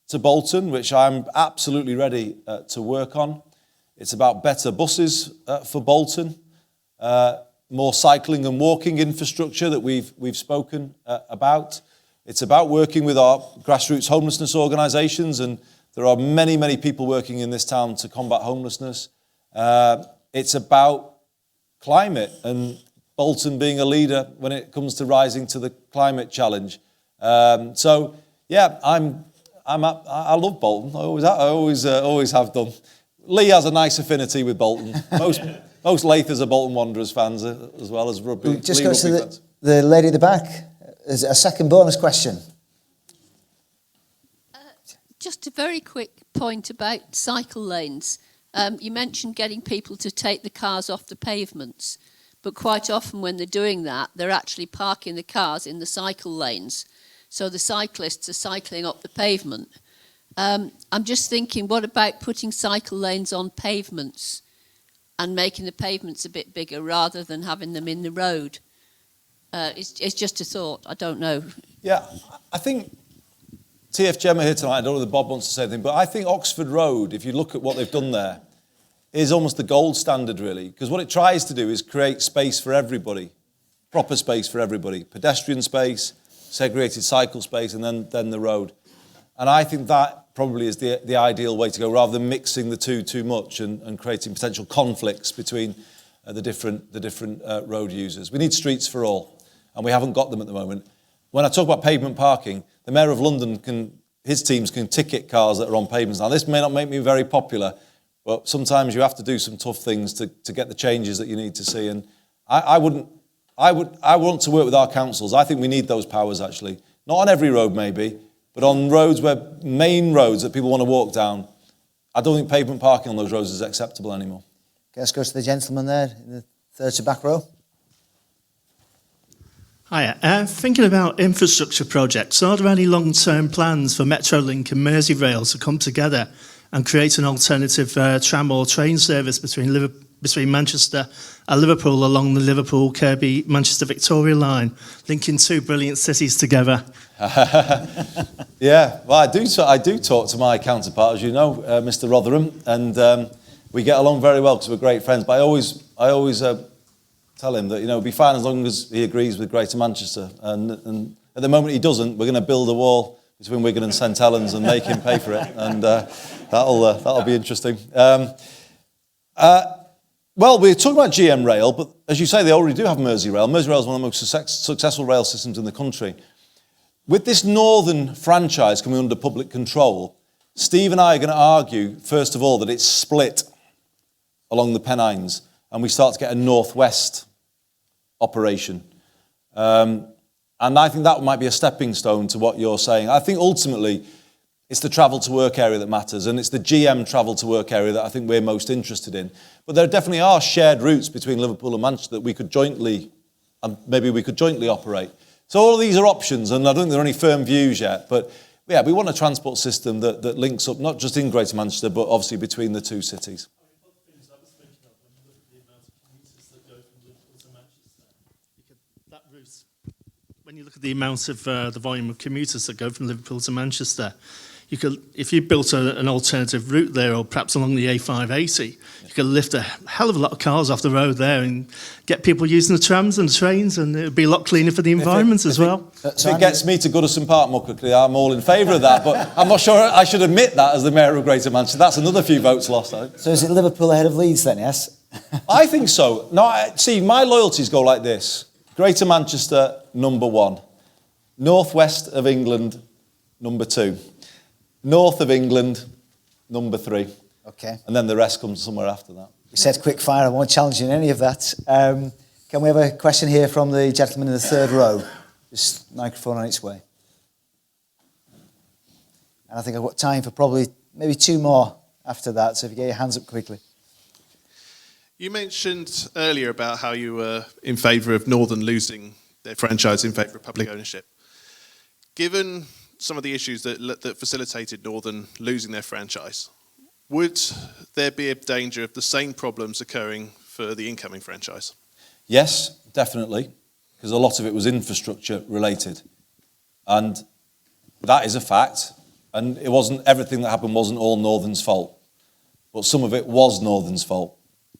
to Bolton, which I'm absolutely ready to work on. It's about better buses for Bolton. more cycling and walking infrastructure that we've spoken about. It's about working with our grassroots homelessness organisations, and there are many, many people working in this town to combat homelessness. It's about climate and Bolton being a leader when it comes to rising to the climate challenge. So, yeah, I love Bolton. I always have done. Lee has a nice affinity with Bolton. Most Lathers are Bolton Wanderers fans as well as rugby. Just go to the lady at the back. There's a second bonus question. Just a very quick point about cycle lanes. You mentioned getting people to take the cars off the pavements, but quite often when they're doing that, they're actually parking the cars in the cycle lanes. So the cyclists are cycling up the pavement. I'm just thinking, what about putting cycle lanes on pavements and making the pavements a bit bigger rather than having them in the road? It's just a thought. I don't know. Yeah, I think TF Gemma here tonight, I don't know whether Bob wants to say anything, but I think Oxford Road, if you look at what they've done there, is almost the gold standard, really, because what it tries to do is create space for everybody, proper space for everybody, pedestrian space, segregated cycle space, and then the road. And I think that probably is the ideal way to go, rather than mixing the two too much and creating potential conflicts between the different road users. We need streets for all, and we haven't got them at the moment. When I talk about pavement parking, the Mayor of London his teams can ticket cars that are on pavements. Now, this may not make me very popular, but sometimes you have to do some tough things to get the changes that you need to see. And I want to work with our councils. I think we need those powers, actually. Not on every road, maybe, but on roads main roads that people want to walk down. I don't think pavement parking on those roads is acceptable anymore. Okay, let's go to the gentleman there in the third to back row. Hiya. Thinking about infrastructure projects, are there any long-term plans for Metrolink and Merseyrail to come together and create an alternative tram or train service between Manchester and Liverpool along the Liverpool-Kirkby-Manchester-Victoria line, linking two brilliant cities together? Yeah, well, I do talk to my counterpart, as you know, Mr. Rotherham, and we get along very well because we're great friends. But I always tell him that it'll be fine as long as he agrees with Greater Manchester. And at the moment he doesn't, we're going to build a wall between Wigan and St Helens and make him pay for it, and that'll be interesting. Well, we're talking about GM Rail, but as you say, they already do have Merseyrail. Merseyrail is one of the most successful rail systems in the country. With this northern franchise coming under public control, Steve and I are going to argue, first of all, that it's split along the Pennines, and we start to get a northwest operation. And I think that might be a stepping stone to what you're saying. I think ultimately it's the travel to work area that matters, and it's the GM travel to work area that I think we're most interested in. But there definitely are shared routes between Liverpool and Manchester that we could jointly operate. So all of these are options, and I don't think there are any firm views yet. But yeah, we want a transport system that links up not just in Greater Manchester, but obviously between the two cities. When you look at the amount of the volume of commuters that go from Liverpool to Manchester, you could, if you built an alternative route there, or perhaps along the A580, you could lift a hell of a lot of cars off the road there and get people using the trams and the trains, and it would be a lot cleaner for the environment as well. If it gets me to Goodison Park more quickly, I'm all in favour of that, but I'm not sure I should admit that as the Mayor of Greater Manchester. That's another few votes lost. So is it Liverpool ahead of Leeds then, yes? I think so. No, see, my loyalties go like this. Greater Manchester, number 1. Northwest of England, number 2. North of England, number 3. Okay. And then the rest comes somewhere after that. You said quick fire, I won't challenge you in any of that. Can we have a question here from the gentleman in the third row? Just microphone on its way. And I think I've got time for probably maybe 2 more after that, so if you get your hands up quickly. You mentioned earlier about how you were in favour of Northern losing their franchise in favour of public ownership. Given some of the issues that facilitated Northern losing their franchise, would there be a danger of the same problems occurring for the incoming franchise? Yes, definitely, because a lot of it was infrastructure related. And that is a fact. And it wasn't, everything that happened wasn't all Northern's fault. But some of it was Northern's fault.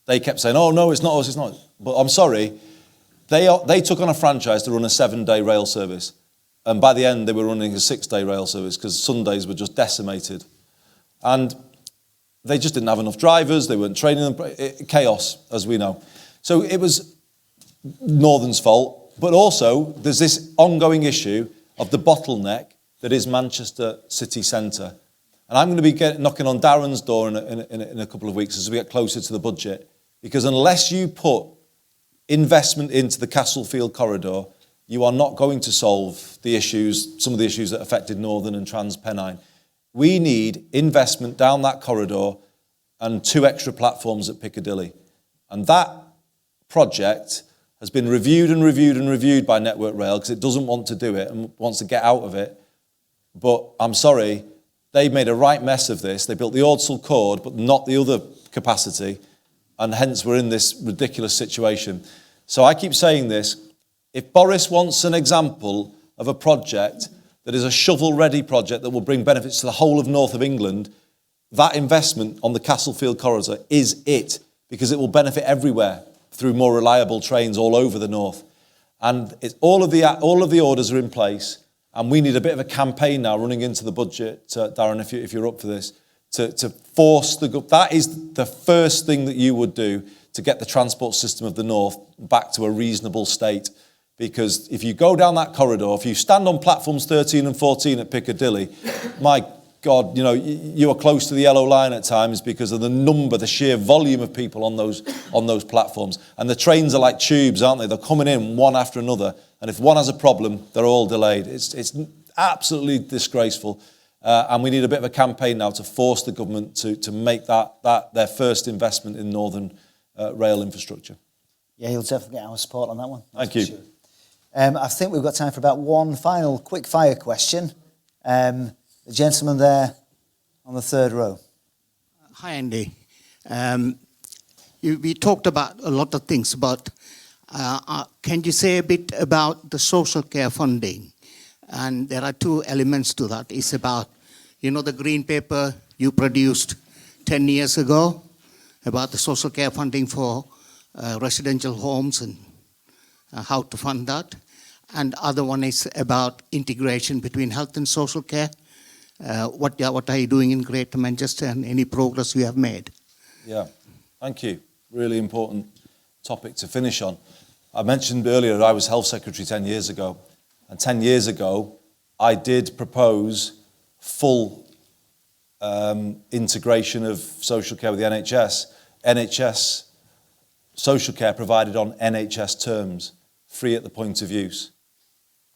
They kept saying, oh, no, it's not us, it's not. But I'm sorry, They took on a franchise to run a 7-day rail service. And by the end, they were running a 6-day rail service because Sundays were just decimated. And they just didn't have enough drivers. They weren't training them. Chaos, as we know. So it was Northern's fault. But also, there's this ongoing issue of the bottleneck that is Manchester city centre. And I'm going to be knocking on Darren's door in a couple of weeks as we get closer to the budget. Because unless you put investment into the Castlefield corridor, you are not going to solve the issues, some of the issues that affected Northern and Trans-Pennine. We need investment down that corridor and 2 extra platforms at Piccadilly. And that project has been reviewed and reviewed and reviewed by Network Rail because it doesn't want to do it and wants to get out of it. But I'm sorry, they made a right mess of this. They built the Ordsall Chord, but not the other capacity. And hence we're in this ridiculous situation. So I keep saying this. If Boris wants an example of a project that is a shovel-ready project that will bring benefits to the whole of north of England, that investment on the Castlefield corridor is it, because it will benefit everywhere through more reliable trains all over the north. And all of the orders are in place, and we need a bit of a campaign now running into the budget, Darren, if you're up for this, to force that is the first thing that you would do to get the transport system of the north back to a reasonable state. Because if you go down that corridor, if you stand on platforms 13 and 14 at Piccadilly, my God, you are close to the yellow line at times because of the sheer volume of people on those platforms. And the trains are like tubes, aren't they? They're coming in one after another. And if one has a problem, they're all delayed. It's absolutely disgraceful. And we need a bit of a campaign now to force the government to make that their first investment in Northern rail infrastructure. Yeah, you'll definitely get our support on that one. Thank you. Sure. I think we've got time for about one final quick-fire question. The gentleman there on the 3rd row. Hi, Andy. We talked about a lot of things, but can you say a bit about the social care funding? And there are 2 elements to that. It's about, the green paper you produced 10 years ago about the social care funding for residential homes and how to fund that. And other one is about integration between health and social care. What are you doing in Greater Manchester and any progress you have made? Yeah, thank you. Really important topic to finish on. I mentioned earlier I was Health Secretary 10 years ago. And 10 years ago, I did propose full integration of social care with the NHS. NHS social care provided on NHS terms, free at the point of use.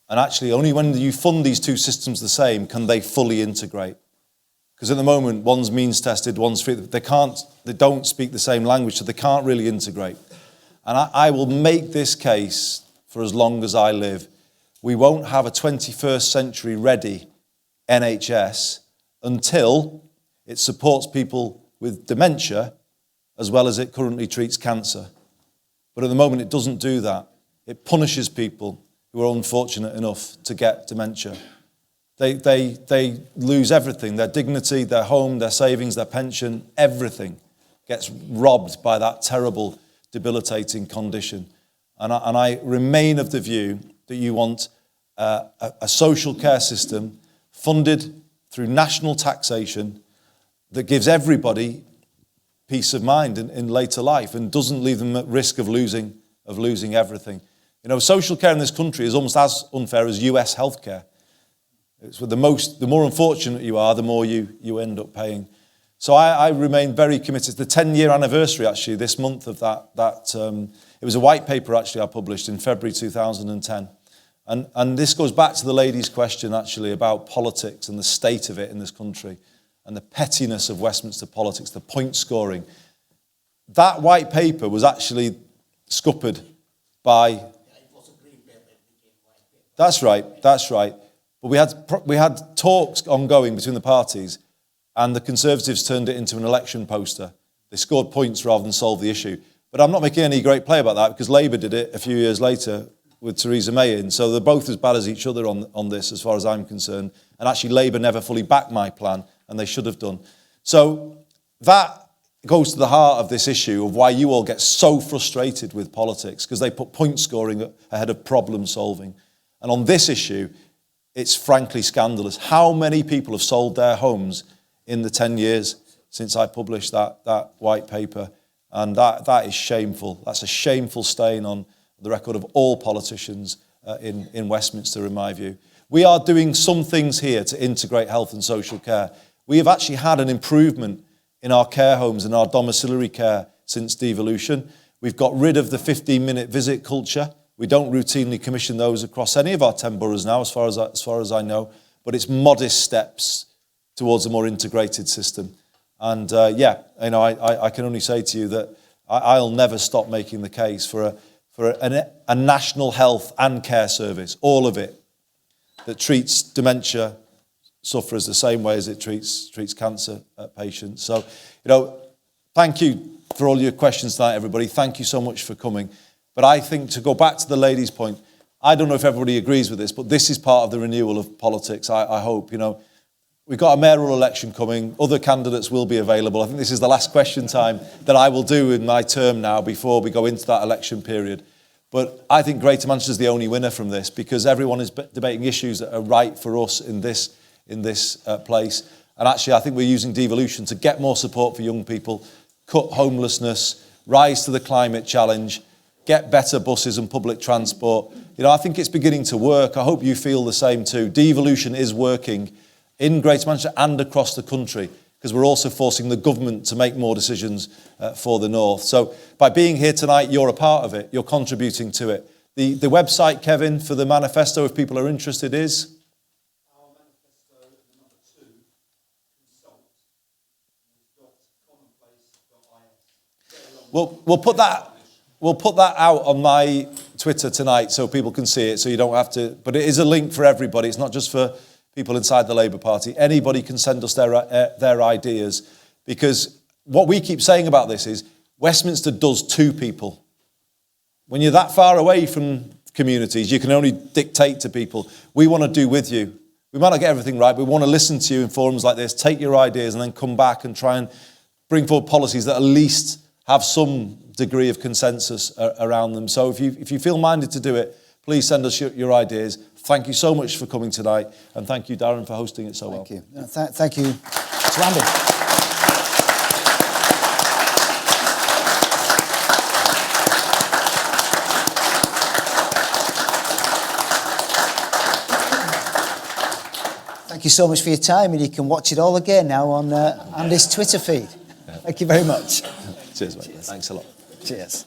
And actually, only when you fund these 2 systems the same can they fully integrate. Because at the moment, one's means tested, one's free. They don't speak the same language, so they can't really integrate. And I will make this case for as long as I live. We won't have a 21st century ready NHS until it supports people with dementia as well as it currently treats cancer. But at the moment, it doesn't do that. It punishes people who are unfortunate enough to get dementia. They lose everything, their dignity, their home, their savings, their pension, everything gets robbed by that terrible, debilitating condition. And I remain of the view that you want a social care system funded through national taxation that gives everybody peace of mind in later life and doesn't leave them at risk of losing everything. Social care in this country is almost as unfair as US healthcare. It's with the more unfortunate you are, the more you end up paying. So I remain very committed. The 10-year anniversary, actually, this month of that. It was a white paper, actually, I published in February 2010. And this goes back to the lady's question, actually, about politics and the state of it in this country and the pettiness of Westminster politics, the point scoring. That white paper was actually scuppered by... That's right. But we had talks ongoing between the parties, and the Conservatives turned it into an election poster. They scored points rather than solve the issue. But I'm not making any great play about that because Labour did it a few years later with Theresa May in. So they're both as bad as each other on this, as far as I'm concerned. And actually, Labour never fully backed my plan, and they should have done. So that goes to the heart of this issue of why you all get so frustrated with politics, because they put point scoring ahead of problem solving. And on this issue, it's frankly scandalous. How many people have sold their homes in the 10 years since I published that white paper? And that is shameful. That's a shameful stain on the record of all politicians in Westminster, in my view. We are doing some things here to integrate health and social care. We have actually had an improvement in our care homes and our domiciliary care since devolution. We've got rid of the 15-minute visit culture. We don't routinely commission those across any of our 10 boroughs now, as far as I know. But it's modest steps towards a more integrated system. And I can only say to you that I'll never stop making the case for a national health and care service, all of it, that treats dementia sufferers the same way as it treats cancer patients. So, thank you for all your questions tonight, everybody. Thank you so much for coming. But I think, to go back to the lady's point, I don't know if everybody agrees with this, but this is part of the renewal of politics, I hope. We've got a mayoral election coming. Other candidates will be available. I think this is the last question time that I will do in my term now before we go into that election period. But I think Greater Manchester is the only winner from this, because everyone is debating issues that are right for us in this place. And actually, I think we're using devolution to get more support for young people, cut homelessness, rise to the climate challenge, get better buses and public transport. I think it's beginning to work. I hope you feel the same too. Devolution is working in Greater Manchester and across the country, because we're also forcing the government to make more decisions for the North. So by being here tonight, you're a part of it. You're contributing to it. The website, Kevin, for the manifesto, if people are interested, is? We'll put that out on my Twitter tonight so people can see it, so you don't have to. But it is a link for everybody. It's not just for people inside the Labour Party. Anybody can send us their ideas, because what we keep saying about this is Westminster does to people. When you're that far away from communities, you can only dictate to people. We want to do with you. We might not get everything right, but we want to listen to you in forums like this, take your ideas, and then come back and try and bring forward policies that at least have some degree of consensus around them. So if you feel minded to do it, please send us your ideas. Thank you so much for coming tonight, and thank you, Darren, for hosting it so well. Thank you. Thank you to Andy. Thank you so much for your time, and you can watch it all again now on Andy's Twitter feed. Thank you very much. Cheers, mate. Thanks a lot. Cheers.